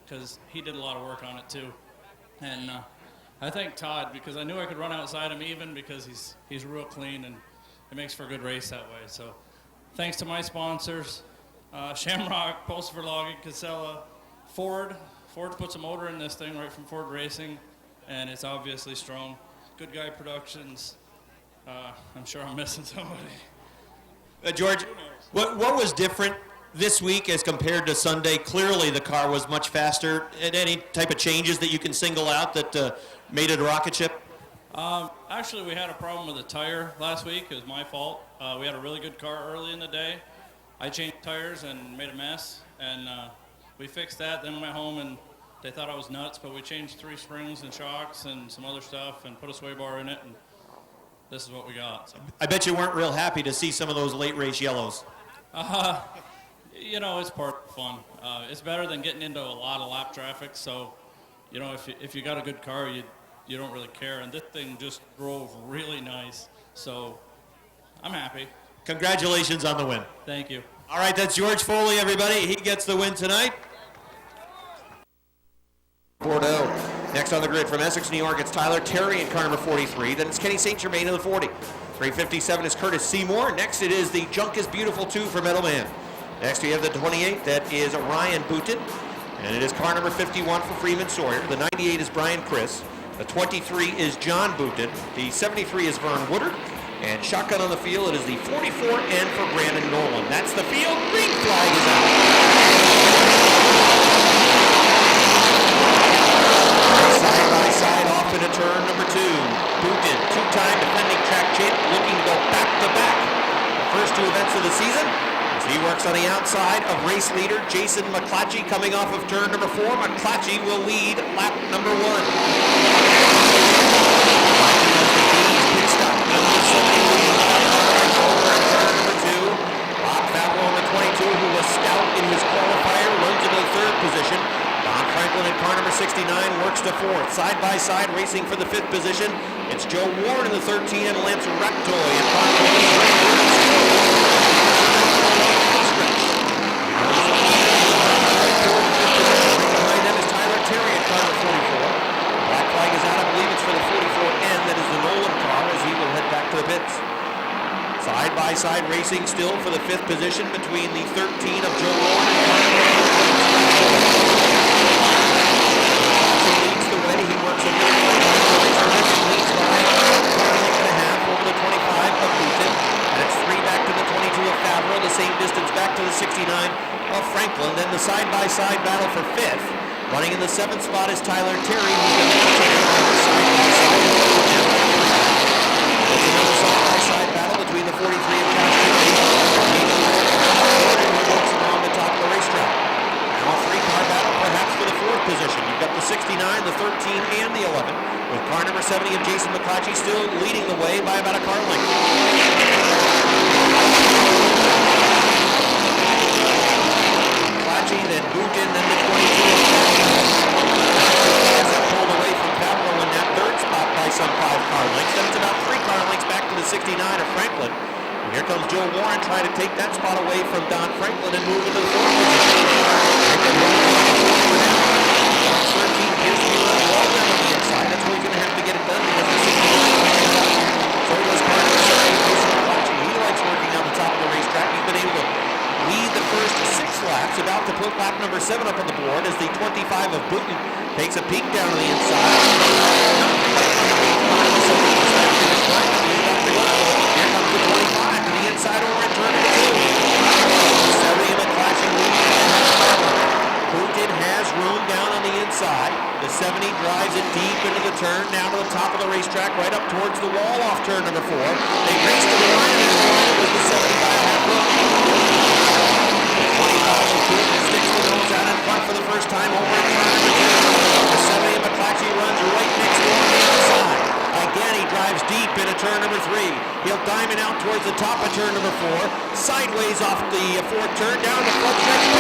because he did a lot of work on it too. And I thank Todd because I knew I could run outside him even because he's real clean and it makes for a good race that way. So thanks to my sponsors, Shamrock, Pulsifer Logging, Casella, Ford. Ford puts a motor in this thing right from Ford Racing, and it's obviously strong. Good Guy Productions. I'm sure I'm missing somebody. George, what was different this week as compared to Sunday? Clearly the car was much faster. Any type of changes that you can single out that made it a rocket ship? Actually, we had a problem with the tire last week. It was my fault. We had a really good car early in the day. I changed tires and made a mess, and we fixed that. Then went home, and they thought I was nuts, but we changed 3 springs and shocks and some other stuff and put a sway bar in it, and this is what we got. So. I bet you weren't real happy to see some of those late race yellows. It's part of the fun. It's better than getting into a lot of lap traffic, so, if you got a good car, you don't really care, and this thing just drove really nice, so I'm happy. Congratulations on the win. Thank you. All right, that's George Foley, everybody. He gets the win tonight. Bordeaux. Next on the grid from Essex, New York, it's Tyler Terry in car number 43. Then it's Kenny St. Germain in the 40. 357 is Curtis Seymour. Next it is the Junk is Beautiful 2 for Meadowman. Next we have the 28. That is Ryan Booten. And it is car number 51 for Freeman Sawyer. The 98 is Brian Chris. The 23 is John Booten. The 73 is Vern Woodard. And shotgun on the field, it is the 44N for Brandon Nolan. That's the field. Green flag is out. Side by side off into turn number 2. Booten, 2-time defending track champ, looking to go back-to-back. The first 2 events of the season. As he works on the outside of race leader Jason McClatchy coming off of turn number 4. McClatchy will lead lap number 1. Who was stout in his qualifier, runs into the 3rd position. Don Franklin in car number 69 works to 4th. Side by side racing for the 5th position. It's Joe Warren in the 13 and Lance Rectoy in car number 83. Behind them is Tyler points. Side-by-side racing still for the 5th position between the 13 of Joe Warren and leads the way. He works a little leads by a length and a half over the 25 of Booton. And it's 3 back to the 22 of Favreau, the same distance back to the 69 of Franklin. Then the side-by-side battle for 5th. Running in the 7th spot is Tyler Terry, who's going to continue on the side-by-side. It's another side-by-side battle between the 43 of Josh Terry who works around the top of the racetrack. Now a 3-car battle, perhaps for the 4th position. You've got the 69, the 13, and the 11, with car number 70 of Jason McClatchy still leading the way by about a car length. McClatchy, then Booton, then the 22 pulled away from Favreau in that 3rd spot by some 5 car lengths. Then it's about 3 car lengths back to the 69 of Franklin. And here comes Joe Warren trying to take that spot away from Don Franklin and move into the 4th position. Well down on the inside. That's where he's going to have to get it done because the 69. So does car number 7. He likes working on the top of the racetrack. He's been able to lead the first 6 laps, about to put lap number 7 up on the board as the 25 of Booton takes a peek down on the inside. Here comes the 25 to the inside over in turn 2. 70 of McClatchy Booton has room down on the inside. The 70 drives it deep into the turn, now to the top of the racetrack, right up towards the wall off turn number 4. They race to the line, and the line was the 70 by a half look. 25 sticks the nose out in front for the first time over in turn number 2. The 70 of McClatchy runs right next door on the outside. Again, he drives deep into turn number 3. He'll diamond out towards the top of turn number 4. Sideways off the 4th turn, down the front stretch.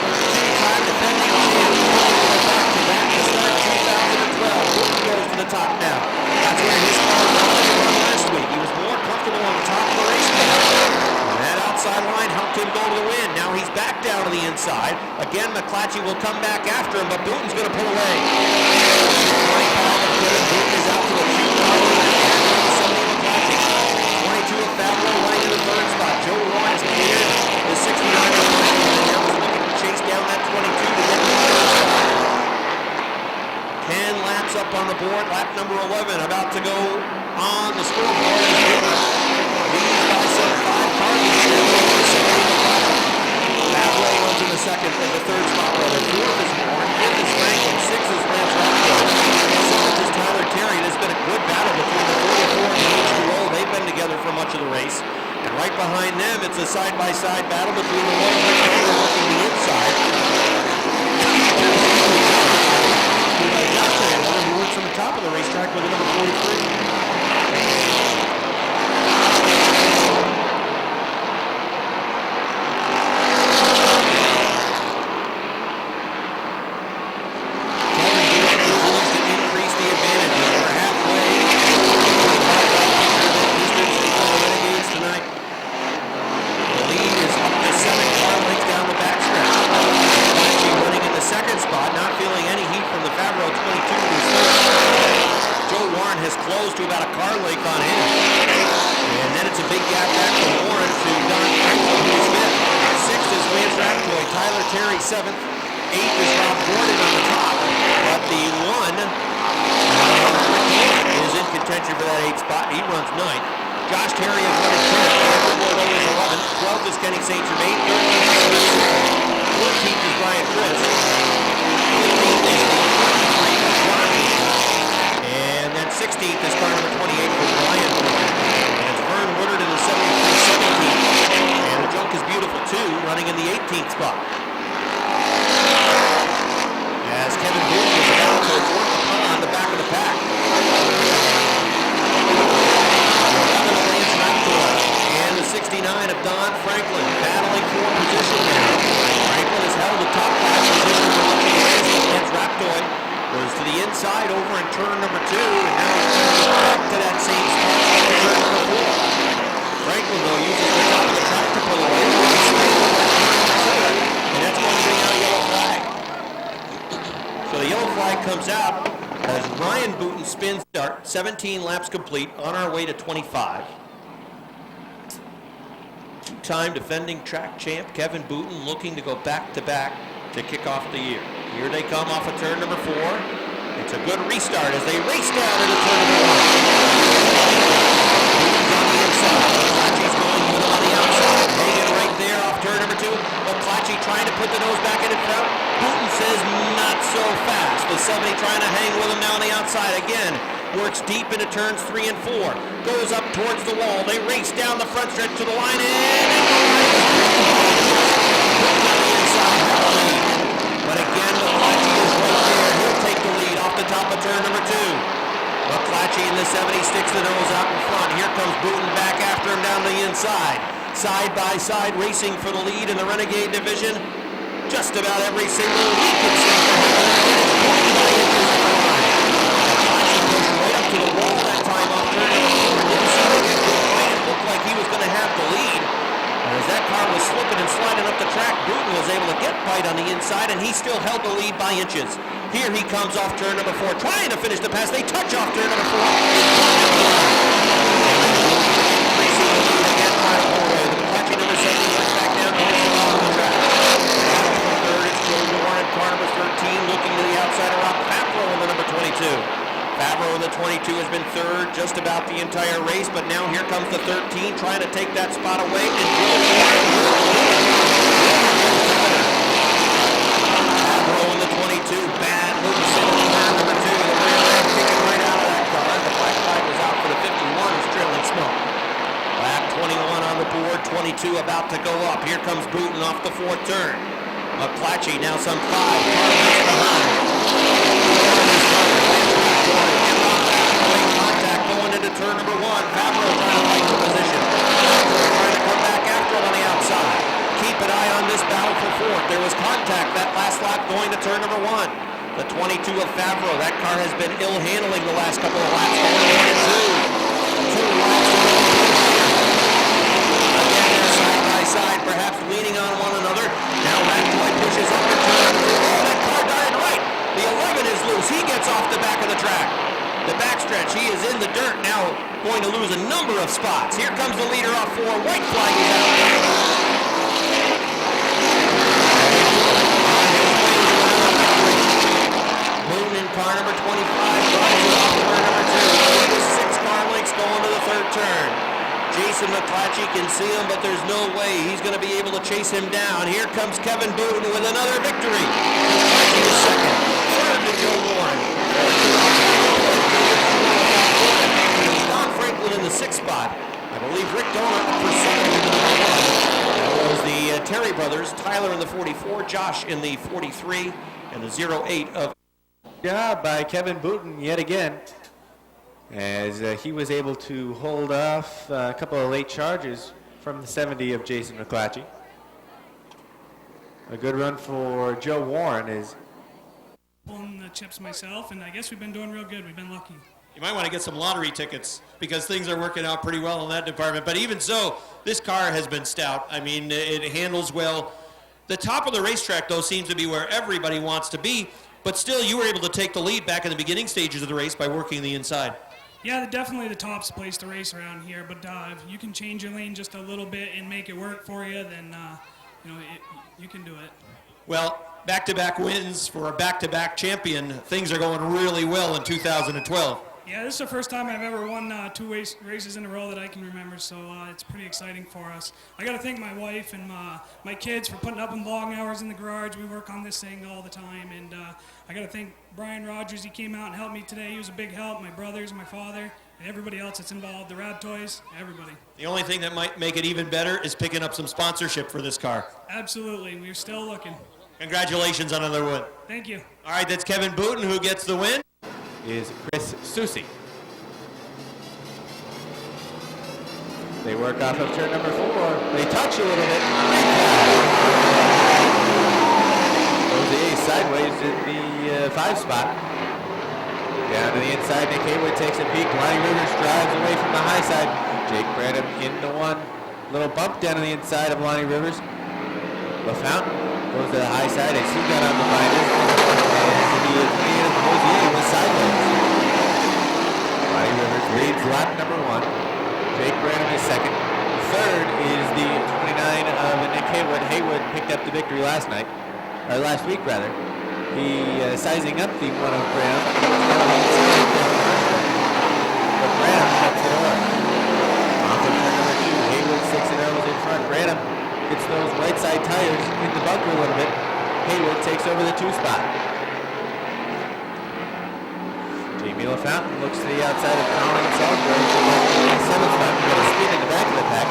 Two-time defending champion back-to-back to start 2012. Booton goes to the top now. That's where his car was last week. He was more comfortable on the top of the racetrack. That outside line helped him go to the win. Now he's back down to the inside. Again, McClatchy will come back after him, but Booton's going to pull away. 25 Booton is out to the 22 of Favreau running in the 3rd spot. Joe Warren is cleared. The 69 of Franklin, and now he's looking to chase down that 22 to get the 3rd spot. 10 laps up on the board. Lap number 11 about to go on the scoreboard. Leads by some 5 cars. Halfway onto the 2nd and the 3rd spot. The 4th is Warren, 5th is Franklin, 6th is Lance Rockwood, 7th is Tyler Terry. It has been a good battle between the 44 and the H2O. They've been together for much of the race. And right behind them, it's a side-by-side battle between the one and working the inside. Who works on the top of the racetrack with the number 43. To about a car length on him. And then it's a big gap back from Warren to Don Franklin, who's 5th. 6th is Lance Raptoy, Tyler Terry 7th. 8th is Rob Gordon on the top. But the 1 is in contention for that 8th spot. He runs 9th. Josh Terry is running 10th. Andrew Bordeaux is 11th. 12th is Kenny St. Germain. 13th is Chris. 14th is Ryan Chris. 15th is John. And then 16th is car number 28 for Brian. And it's Vern Woodard in the 73-17. And the junk is beautiful too, running in the 18th spot. As Kevin Booth is about to work on the back of the pack. 11 of Lance Raptoy. And the 69 of Don Franklin battling for position now. Franklin has held the top 5 position for looking against Raptoy. Goes to the inside over in turn number 2, and now he's back to that same spot in turn number 4. Franklin, though, uses the top of the track to pull away. And 17 laps complete, on our way to 25. Two-time defending track champ Kevin Booten looking to go back-to-back to kick off the year. Here they come off of turn number 4. It's a good restart as they race down into turn number 1. Booten's on the inside. McClatchy's going with him on the outside. Hanging right there off turn number 2. McClatchy trying to put the nose back in front. Booten says not so fast. The 70 trying to hang with him now on the outside again. Works deep into turns 3 and 4. Goes up towards the wall. They race down the front stretch to the line but again, McClatchy is right there. He'll take the lead off the top of turn number 2. McClatchy in the 70 sticks the nose out in front. Here comes Booten back after him down the inside. Side by side racing for the lead in the Renegade division. Just about every single week it seems to right up to the wall that time off turn number 4. It looked like he was going to have the lead. And as that car was slipping and sliding up the track, Booten was able to get right on the inside, and he still held the lead by inches. Here he comes off turn number 4, trying to finish the pass. They touch off turn number 4. Racing the lead again by McClatchy number 7 went back down to the track. Third is Joe Warren, car number 13, looking to the outside of Rob Favreau in the number 22. Favreau in the 22 has been third just about the entire race, but now here comes the 13 trying to take that spot away. And Favreau in the 22, bad move sitting in number 2. The rear end kicking right out of that car. The black flag was out for the 51 who's trailing smoke. Lap 21 on the board, 22 about to go up. Here comes Booten off the 4th turn. McClatchy now some 5 cars behind. Contact going into turn number 1. Favreau trying to fight the position. Trying to come back after him on the outside. Keep an eye on this battle for 4th. There was contact that last lap going to turn number 1. The 22 of Favreau. That car has been ill handling the last couple of laps. Two laps. Again, they're side by side, perhaps leaning on one another. Now Ratboy pushes up to turn number 2. Oh, that car died right. The 11 is loose. He gets off the back of the track. The backstretch, he is in the dirt now, going to lose a number of spots. Here comes the leader off 4. White flag is out. Booten in car number 25 drives it off turn number 2. 6 car lengths going to the 3rd turn. Jason McClatchy can see him, but there's no way he's going to be able to chase him down. Here comes Kevin Booten with another victory. McClatchy is 2nd. 3rd to Joe Warren. In the 6th spot. I believe Rick Donner for 2nd. That was the Terry brothers, Tyler in the 44, Josh in the 43, and the 08 of... Job by Kevin Booten yet again, as he was able to hold off a couple of late charges from the 70 of Jason McClatchy. A good run for Joe Warren is... Pulling the chips myself, and I guess we've been doing real good. We've been lucky. You might want to get some lottery tickets because things are working out pretty well in that department. But even so, this car has been stout. I mean, it handles well. The top of the racetrack, though, seems to be where everybody wants to be. But still, you were able to take the lead back in the beginning stages of the race by working the inside. Yeah, definitely the top's place to race around here. But if you can change your lane just a little bit and make it work for you, then you can do it. Well, back-to-back wins for a back-to-back champion. Things are going really well in 2012. Yeah, this is the first time I've ever won 2 races in a row that I can remember, so it's pretty exciting for us. I got to thank my wife and my kids for putting up with long hours in the garage. We work on this thing all the time, and I got to thank Brian Rogers. He came out and helped me today. He was a big help. My brothers, my father, and everybody else that's involved, the Rad Toys, everybody. The only thing that might make it even better is picking up some sponsorship for this car. Absolutely. We're still looking. Congratulations on another win. Thank you. All right, that's Kevin Booten who gets the win. Is Chris Susi. They work off of turn number 4. They touch a little bit. Goes the ace sideways in the 5 spot. Down to the inside, Nick Haywood takes a peek. Lonnie Rivers drives away from the high side. Jake Branham into one. Little bump down to the inside of Lonnie Rivers. LaFountain goes to the high side as he got on the binder. And he was sideways. Lonnie Rivers leads lap number 1. Jake Branham is second. Third is the 29 of Nick Haywood. Haywood picked up the victory last week rather. He sizing up the one of Branham. But Branham shuts it over. Off of turn number 2. Haywood 6-0 is in front. Branham gets those right side tires in the bunker a little bit. Haywood takes over the 2 spot. Jamie LaFountain looks to the outside of Colin Salisbury for the 7th spot. We've got a spin in the back of the pack.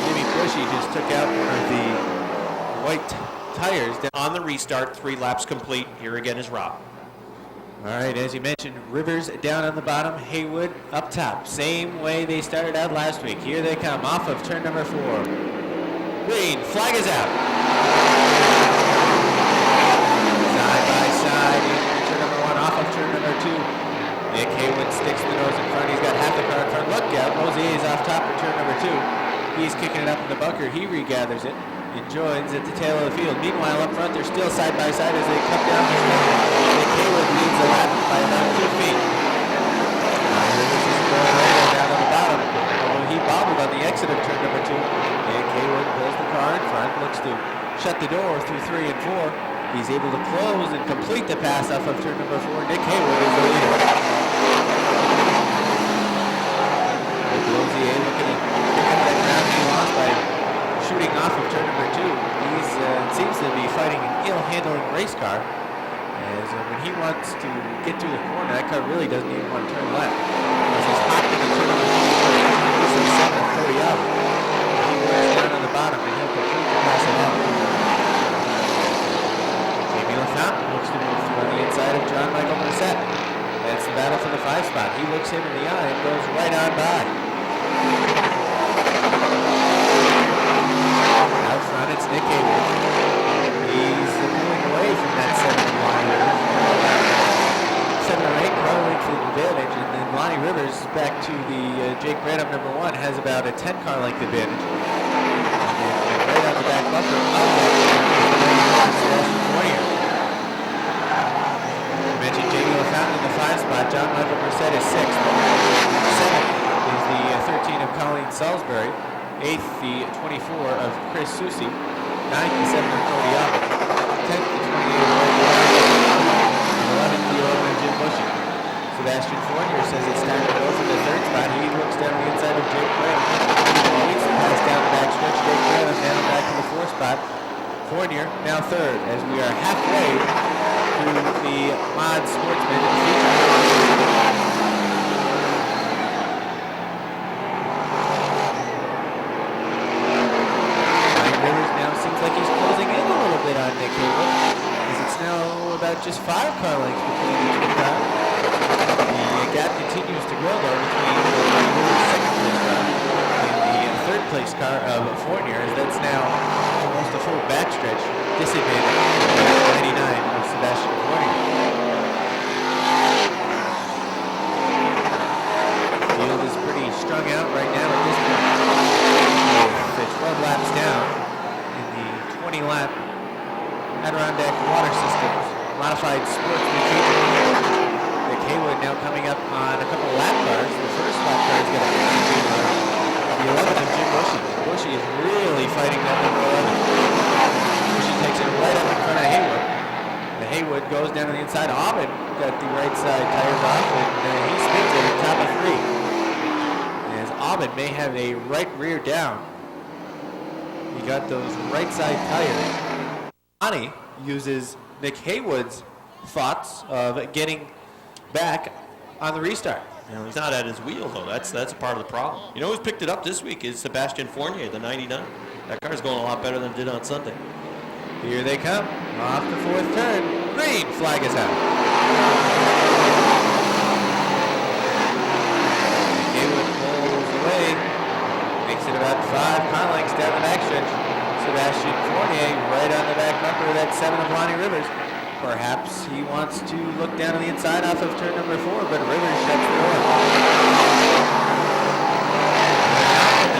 Jimmy Bushy just took out one of the white tires. On the restart, 3 laps complete. Here again is Rob. All right, as you mentioned, Rivers down on the bottom, Haywood up top. Same way they started out last week. Here they come off of turn number 4. Green, flag is out. Side by side, into turn number 1, off of turn number 2. Nick Haywood sticks the nose in front. He's got half the car in front. Look out, Mosier is off top of turn number 2. He's kicking it up in the bunker. He regathers it and joins at the tail of the field. Meanwhile, up front, they're still side by side as they come down the stretch. Nick Haywood leads the lap by about 2 feet. Rivers is going right down on the bottom. Although he bobbled on the exit of turn number 2. Nick Haywood pulls the car in front, looks to shut the door through 3 and 4. He's able to close and complete the pass off of turn number 4. Nick Haywood is the leader. Mosier looking to pick up that ground he lost by shooting off of turn number 2. He seems to be fighting an ill-handling race car. As when he wants to get through the corner, that car really doesn't even want to turn left. As he's hopped into turn number 2, he's in 7:30 up. He goes down on the bottom and he'll complete the pass along. Jamie LaFountain looks to move through on the inside of John Michael Brissett. That's the battle for the 5 spot. He looks him in the eye and goes right on by. Out front, it's Nick Haywood. He's pulling away from that 7 Lonnie Rivers. 7 or 8 car length advantage, and then Lonnie Rivers back to the Jake Branham number 1 has about a 10 car length advantage. And right on the back bumper of that I mentioned Jamie LaFountain in the 5 spot. John Michael Brissett is 6th. 7th is the 13 of Colleen Salisbury. 8th, the 24 of Chris Susi. 9th, the 7 of Cody Abbott. 10th, the 28 of Mike Ryan. 11th, the 11 of Jim Bushy. Sebastian Fournier says it's time to go for the 3rd spot. He looks down the inside of Jake Branham. He completes the pass down the back stretch. Jake Branham down back to the 4th spot. Fournier now 3rd as we are halfway through the Mod Sportsman feature. Seems like he's closing in a little bit on Nick Haywood, as it's now about just 5 car lengths between the 2 cars. The gap continues to grow though between the 2nd place car and the 3rd place car of Fournier, as that's now almost a full backstretch disadvantage of 99 of Sebastian Fournier. The field is pretty strung out right now at this point, with 12 laps down. 20-lap Adirondack Water Systems modified sportsman feature. Nick Haywood now coming up on a couple of lap cars. The first lap car is going to be the 11th of Jim Bushy. Bushy is really fighting that number 11. Bushy takes it right up in front of Haywood. The Haywood goes down to the inside. Aubin got the right side tires off, and he spins it at top of 3. As Aubin may have a right rear down. He got those right side tires. Lonnie uses Nick Haywood's thoughts of getting back on the restart. You know, he's not at his wheel though. That's a part of the problem. You know who's picked it up this week is Sebastian Fournier, the 99. That car's going a lot better than it did on Sunday. Here they come off the 4th turn. Green flag is out. Nick Haywood pulls away. Makes it about 5 car lengths down the backstretch. Sebastian Fournier right on the back bumper of that 7 of Lonnie Rivers. Perhaps he wants to look down on the inside off of turn number 4, but Rivers shuts the door.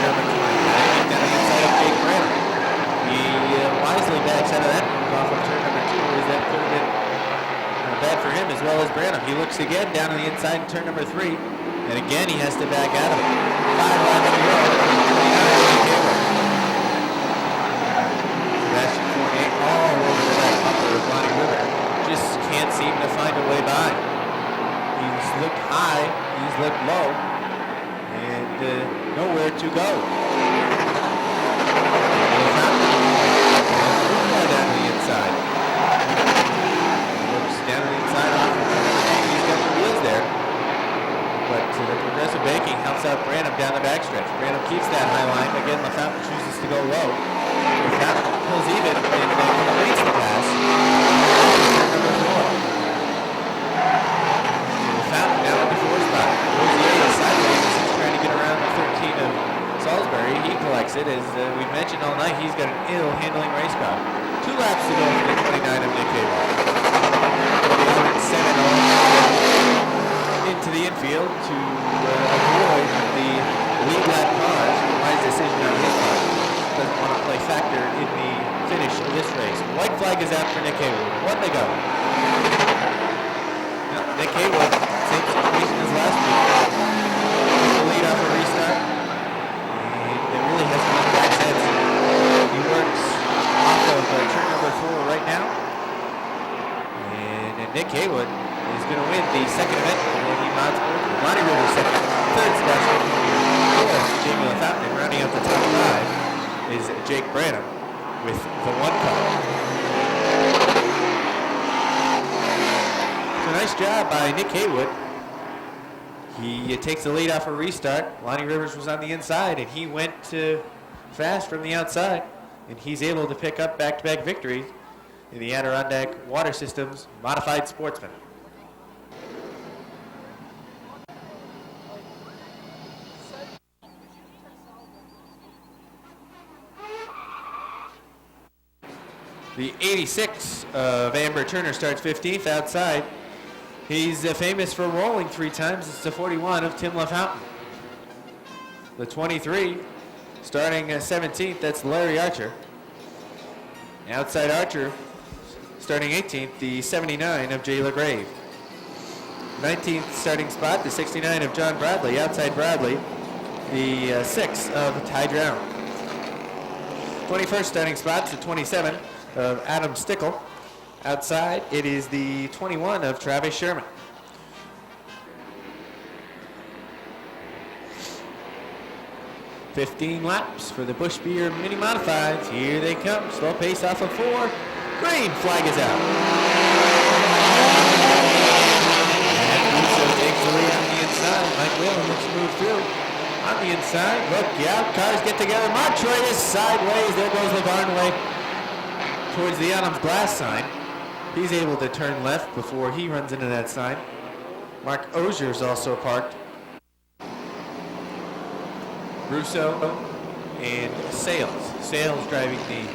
Number 20, down the inside of Jake Branham. He wisely backs out of that move off of turn number 2, as that could have been bad for him as well as Branham. He looks again down on the inside in turn number 3. And again, he has to back out of it. 5 laps to go. Sebastian Fournier all over that upper of Lonnie River. Just can't seem to find a way by. He's looked high, he's looked low, and nowhere to go. Down to the inside. Looks down to the inside. He's got the wheels there. But the progressive banking helps out Branham down the backstretch. Branham keeps that high line. Again, LaFountain chooses to go low. LaFountain pulls even and completes the pass. Number 4. LaFountain now in the 4 spot. Rosier is sideways as he's trying to get around the 13 of Salisbury. He collects it. As we've mentioned all night, he's got an ill handling race car. 2 laps to go for the 29 of Nick Hayward. Into the infield to avoid the lead lap cars. Wise decision on his part. Doesn't want to play factor in the finish of this race. White flag is out for Nick Hayward. What they go? No, Nick Hayward, same situation as last week. The lead off a restart. And it really hasn't been back since. He works off of turn number 4 right now. And Nick Hayward is going to win the second event of the Mods. Lonnie River second, third Sebastian Fournier, fourth Jamie LaFountain, and rounding out the top 5 is Jake Branham with the 1 car. So nice job by Nick Haywood. He takes the lead off a restart. Lonnie Rivers was on the inside, and he went fast from the outside, and he's able to pick up back-to-back victories in the Adirondack Water Systems Modified Sportsman. The 86 of Amber Turner starts 15th outside. He's famous for rolling 3 times. It's the 41 of Tim LaFountain. The 23 starting 17th, that's Larry Archer. Outside Archer starting 18th, the 79 of Jay LaGrave. 19th starting spot, the 69 of John Bradley. Outside Bradley, the 6 of Ty Drown. 21st starting spot, the 27 of Adam Stickle. Outside, it is the 21 of Travis Sherman. "15 laps for the Busch Beer Mini Modifieds. Here they come. Slow pace off of 4. Green flag is out. And Russo takes the lead on the inside. Mike Whalen looks to move through. On the inside, look out, cars get together. Montroy is sideways. There goes LeBarnway towards the Adams Glass sign. He's able to turn left before he runs into that sign. Mark Ozier's also parked. Russo and Sales. Sales driving the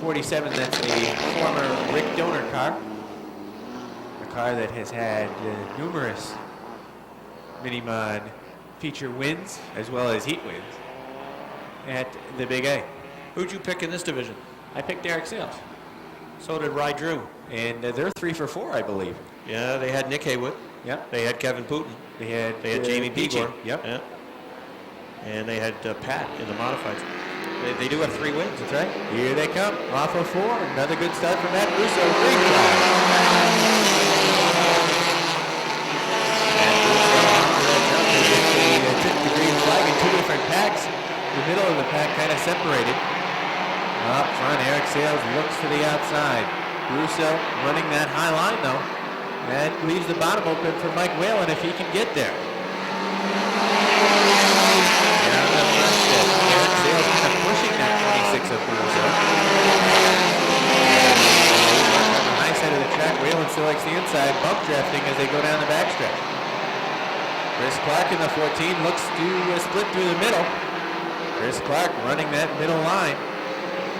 47. That's a former Rick Donor car. A car that has had numerous mini-mod feature wins as well as heat wins at the Big A. Who'd you pick in this division? I picked Derek Sales. So did Rye Drew. And they're 3 for 4, I believe. Yeah, they had Nick Haywood. Yep. They had Kevin Putin. They had Jamie Peachy. Pigor. Yep. Yeah. And they had Pat in the modifieds. They do have 3 wins. That's right. Here they come. Off of 4. Another good start from Matt Russo. Green flag. Took the green flag in 2 different packs. The middle of the pack kind of separated. Up front, Eric Sales looks to the outside. Russo running that high line, though. That leaves the bottom open for Mike Whalen if he can get there. Down the front step. Eric Sales kind of pushing that 26 of Russo. On the high side of the track, Whalen still likes the inside, bump drafting as they go down the backstretch. Chris Clark in the 14 looks to split through the middle. Chris Clark running that middle line.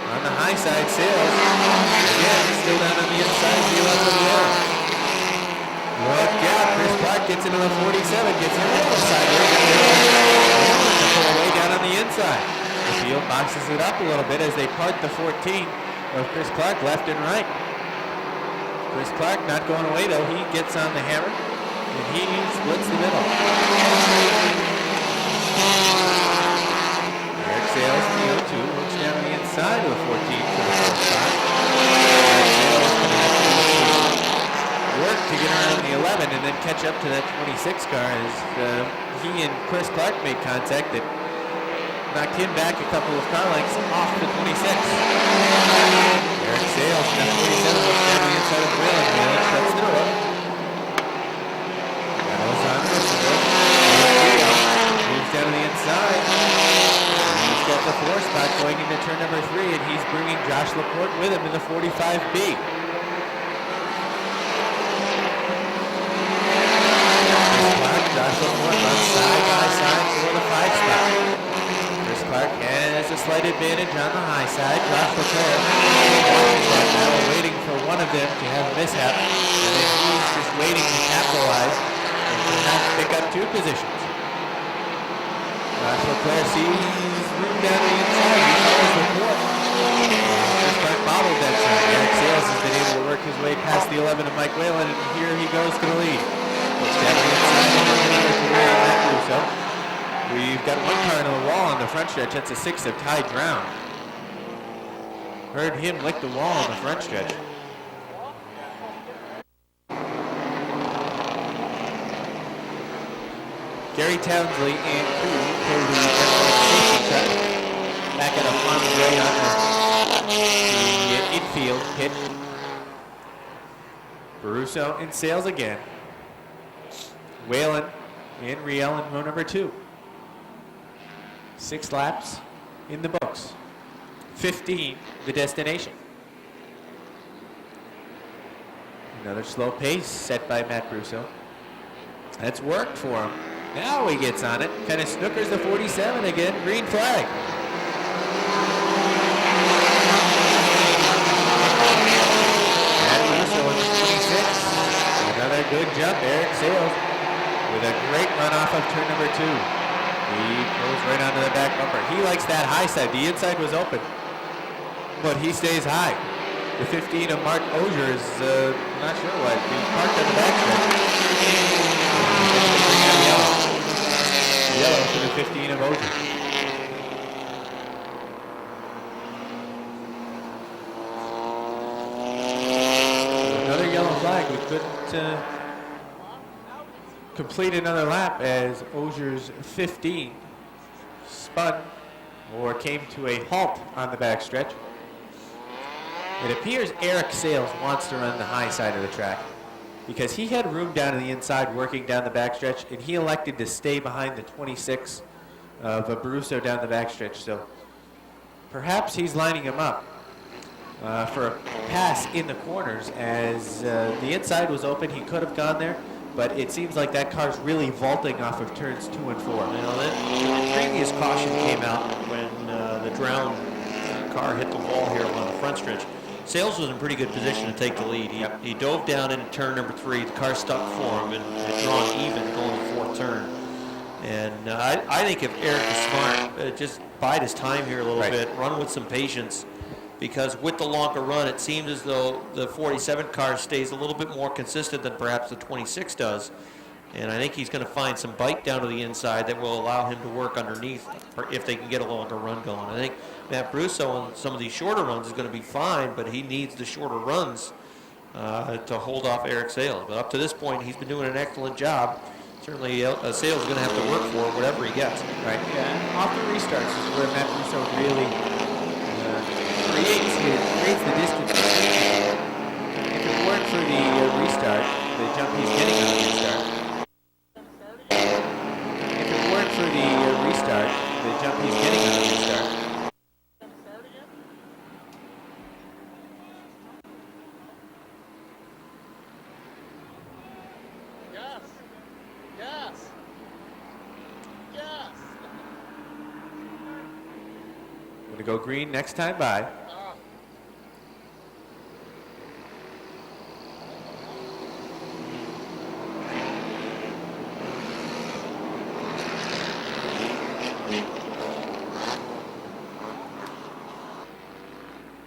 On the high side, Sales. Again, still down on the inside, he left of the air. Look out, Chris Clark gets into the 47, gets into the sideways. Pull away down on the inside. The field boxes it up a little bit as they part the 14 of Chris Clark left and right. Chris Clark not going away though, he gets on the hammer. And he splits the middle. Eric Sales in the 0-2, looks down on the inside of the 14 for the fourth spot. Eric Sales is going to have to work to get around the 11 and then catch up to that 26 car as he and Chris Clark made contact that knocked him back a couple of car lengths off the 26. Eric Sales in that 47 looks down the inside of Whalen. Whalen cuts through it. Battles on Christopher. Moves down to the inside. He's got the 4 spot going into turn number 3, and he's bringing Josh Laporte with him in the 45B. Josh Laporte runs side by side for the 5 spot. Chris Clark has a slight advantage on the high side. Josh Laporte now waiting for one of them to have a mishap, and then he's just waiting to capitalize and perhaps pick up 2 positions. Josh Laporte sees room down the inside. He follows Laporte. Chris Clark bobbled that time. Eric Sales has been able to work his way past the 11 of Mike Whalen, and here he goes to the lead. Looks down the inside on Matt Russo. We've got 1 car on the wall on the front stretch. That's a 6 of Ty Drown. Heard him lick the wall on the front stretch. Gary Townsley and crew pull the safety truck back at a Andre on the infield pit. Baruso in Sales again. Whalen and Riel in row number 2. 6 laps in the books. 15 the destination. Another slow pace set by Matt Russo. That's worked for him. Now he gets on it. Kind of snookers the 47 again. Green flag. Matt Russo in the 26. Another good jump. Eric Sales with a great run off of turn number 2. He pulls right onto the back bumper. He likes that high side. The inside was open, but he stays high. The 15 of Mark Osier is not sure what. He's parked on the back stretch. Yellow for the 15 of Osier. Another yellow flag. We couldn't complete another lap as Osier's 15 spun or came to a halt on the backstretch. It appears Eric Sales wants to run the high side of the track because he had room down to the inside working down the backstretch, and he elected to stay behind the 26 of Baruso down the backstretch. So perhaps he's lining him up for a pass in the corners as the inside was open. He could have gone there, but it seems like that car's really vaulting off of turns 2 and 4. You know, the previous caution came out when the Drown car hit the wall here on the front stretch. Sales was in pretty good position to take the lead. He dove down into turn number 3. The car stuck for him and had drawn even going the 4th turn. And I think if Eric is smart, just bide his time here a little bit, run with some patience, because with the longer run, it seems as though the 47 car stays a little bit more consistent than perhaps the 26 does. And I think he's going to find some bite down to the inside that will allow him to work underneath if they can get a longer run going. I think Matt Brusso on some of these shorter runs is going to be fine, but he needs the shorter runs to hold off Eric Sales. But up to this point, he's been doing an excellent job. Certainly, Sales is going to have to work for whatever he gets. Right. Yeah. Off the restarts is where Matt Brusso really creates the distance. If it weren't for the restart, the jump he's getting on the restart. If it weren't for the restart, the jump he's getting on the restart. Going to go green next time by.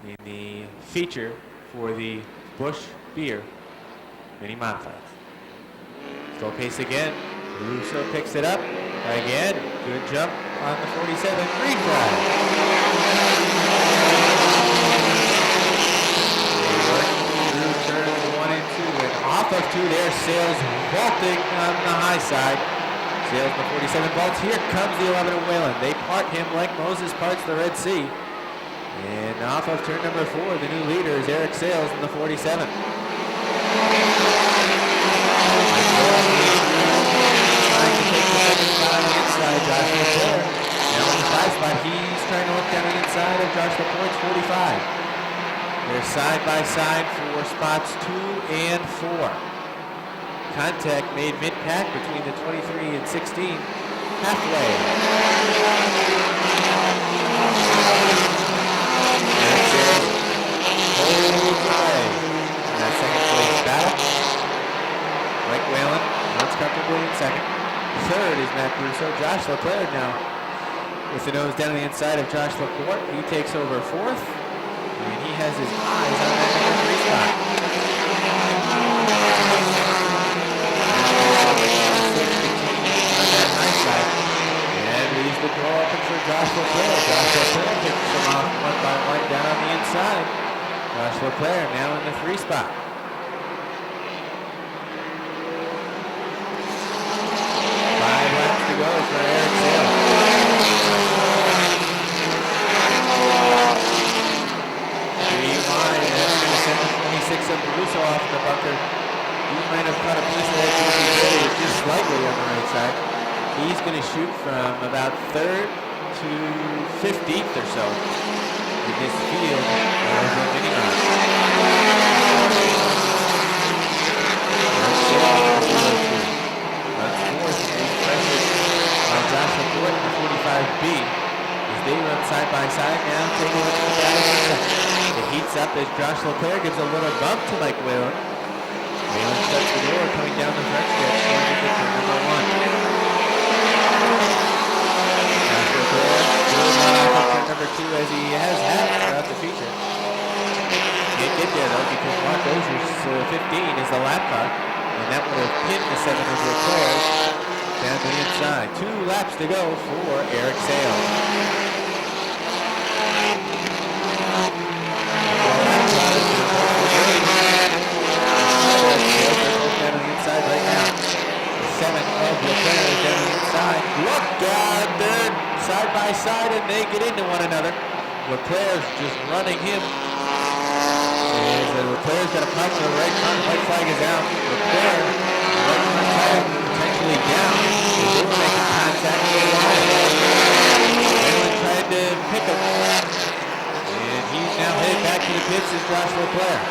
In the feature for the Busch Beer Mini Modified. Slow pace again. Russo picks it up. Again, good jump on the 47. Green flag. Through turns 1 and 2. And off of 2 there, Sales vaulting on the high side. Sales the 47 vaults. Here comes the 11 of Whalen. They part him like Moses parts the Red Sea. And off of turn number 4, the new leader is Eric Sales in the 47. Trying to take the second spot on the inside, Josh LaPorte. Now on the 5 spot, he's trying to look down the inside of Josh LaPorte's 45. They're side by side for spots 2 and 4. Contact made mid-pack between the 23 and 16. Halfway. Holds away. And that second place battle. Mike Whalen runs comfortably in second. Third is Matt Russo. Josh LaPorte now with the nose down the inside of Josh LaPorte. He takes over fourth. And he has his eyes on that number 3 spot. On that high side. And leaves the door open for Josh LaPorte. Josh LaPorte picks them off one by one down on the inside. Josh LaPorte now in the 3 spot. 5 laps to go for Eric Sales. That's going to send the 26 of Russo off the bunker. He might have caught a piece of that just slightly on the right side. He's going to shoot from about 3rd to 15th or so in this field of the mini-mod. Runs 4th, being pressured by Josh LaPorte in the 45B. As they run side by side now, taking a look at the battle. It heats up as Josh LaPorte gives a little bump to Mike Whalen. Whalen shuts the door coming down the front stretch going into turn number 1. Josh LaPorte goes on off of turn number 2 as he has had throughout the feature. Can't get there though because Mark Ozer's 15 is the lap car. And that would have pinned the 7 of LaPorte down to the inside. 2 laps to go for Eric Sales. Down on the inside right now. The 7 of LaPorte is down on the inside. Look down there, side by side, and they get into one another. LaPorte's just running him. And LaPorte's got a pump to the right front. White flag is out. LaPorte, right front tire, potentially down. They were making contact for a while. Whalen tried to pick him. And he's now headed back to the pits as Josh LaPorte.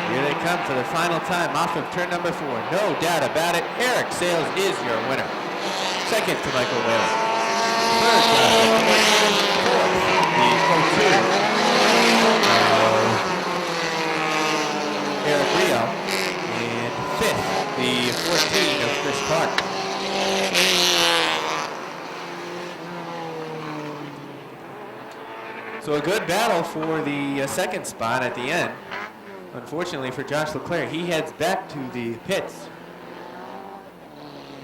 Here they come for the final time off of turn number 4. No doubt about it. Eric Sales is your winner. Second to Michael Whalen. Third, fourth, the 02 Eric Rio. And fifth, the 14 of Chris Clark. So a good battle for the second spot at the end. Unfortunately for Josh LaPorte, he heads back to the pits.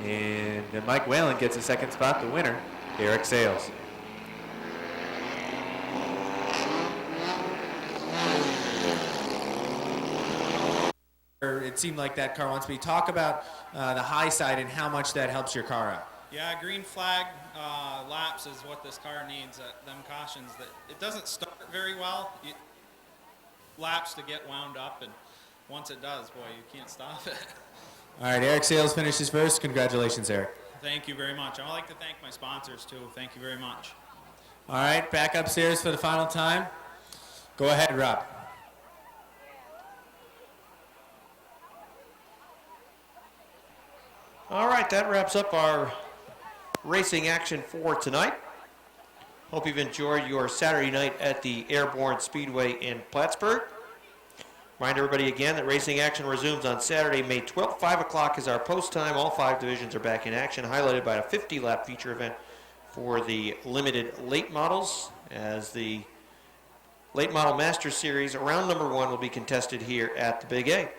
And Mike Whalen gets a second spot, the winner, Eric Sales. It seemed like that car wants me to talk about the high side and how much that helps your car out. Yeah, green flag laps is what this car needs. Them cautions that it doesn't start very well. Laps to get wound up, and once it does, boy, you can't stop it. All right, Eric Sales finishes first. Congratulations, Eric. Thank you very much. I'd like to thank my sponsors too. Thank you very much. All right, back upstairs for the final time. Go ahead, Rob. All right, that wraps up our racing action for tonight. Hope you've enjoyed your Saturday night at the Airborne Speedway in Plattsburgh. Remind everybody again that racing action resumes on Saturday, May 12th. 5 o'clock is our post time. All 5 divisions are back in action, highlighted by a 50-lap feature event for the limited late models, as the Late Model Masters Series round number 1 will be contested here at the Big A.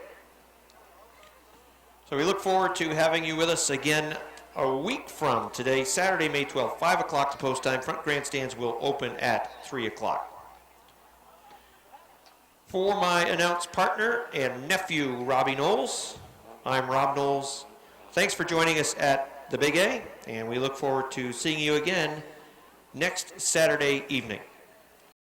So we look forward to having you with us again a week from today, Saturday, May 12th, 5 o'clock to post time. Front grandstands will open at 3 o'clock. For my announced partner and nephew, Robbie Knowles, I'm Rob Knowles. Thanks for joining us at the Big A, and we look forward to seeing you again next Saturday evening.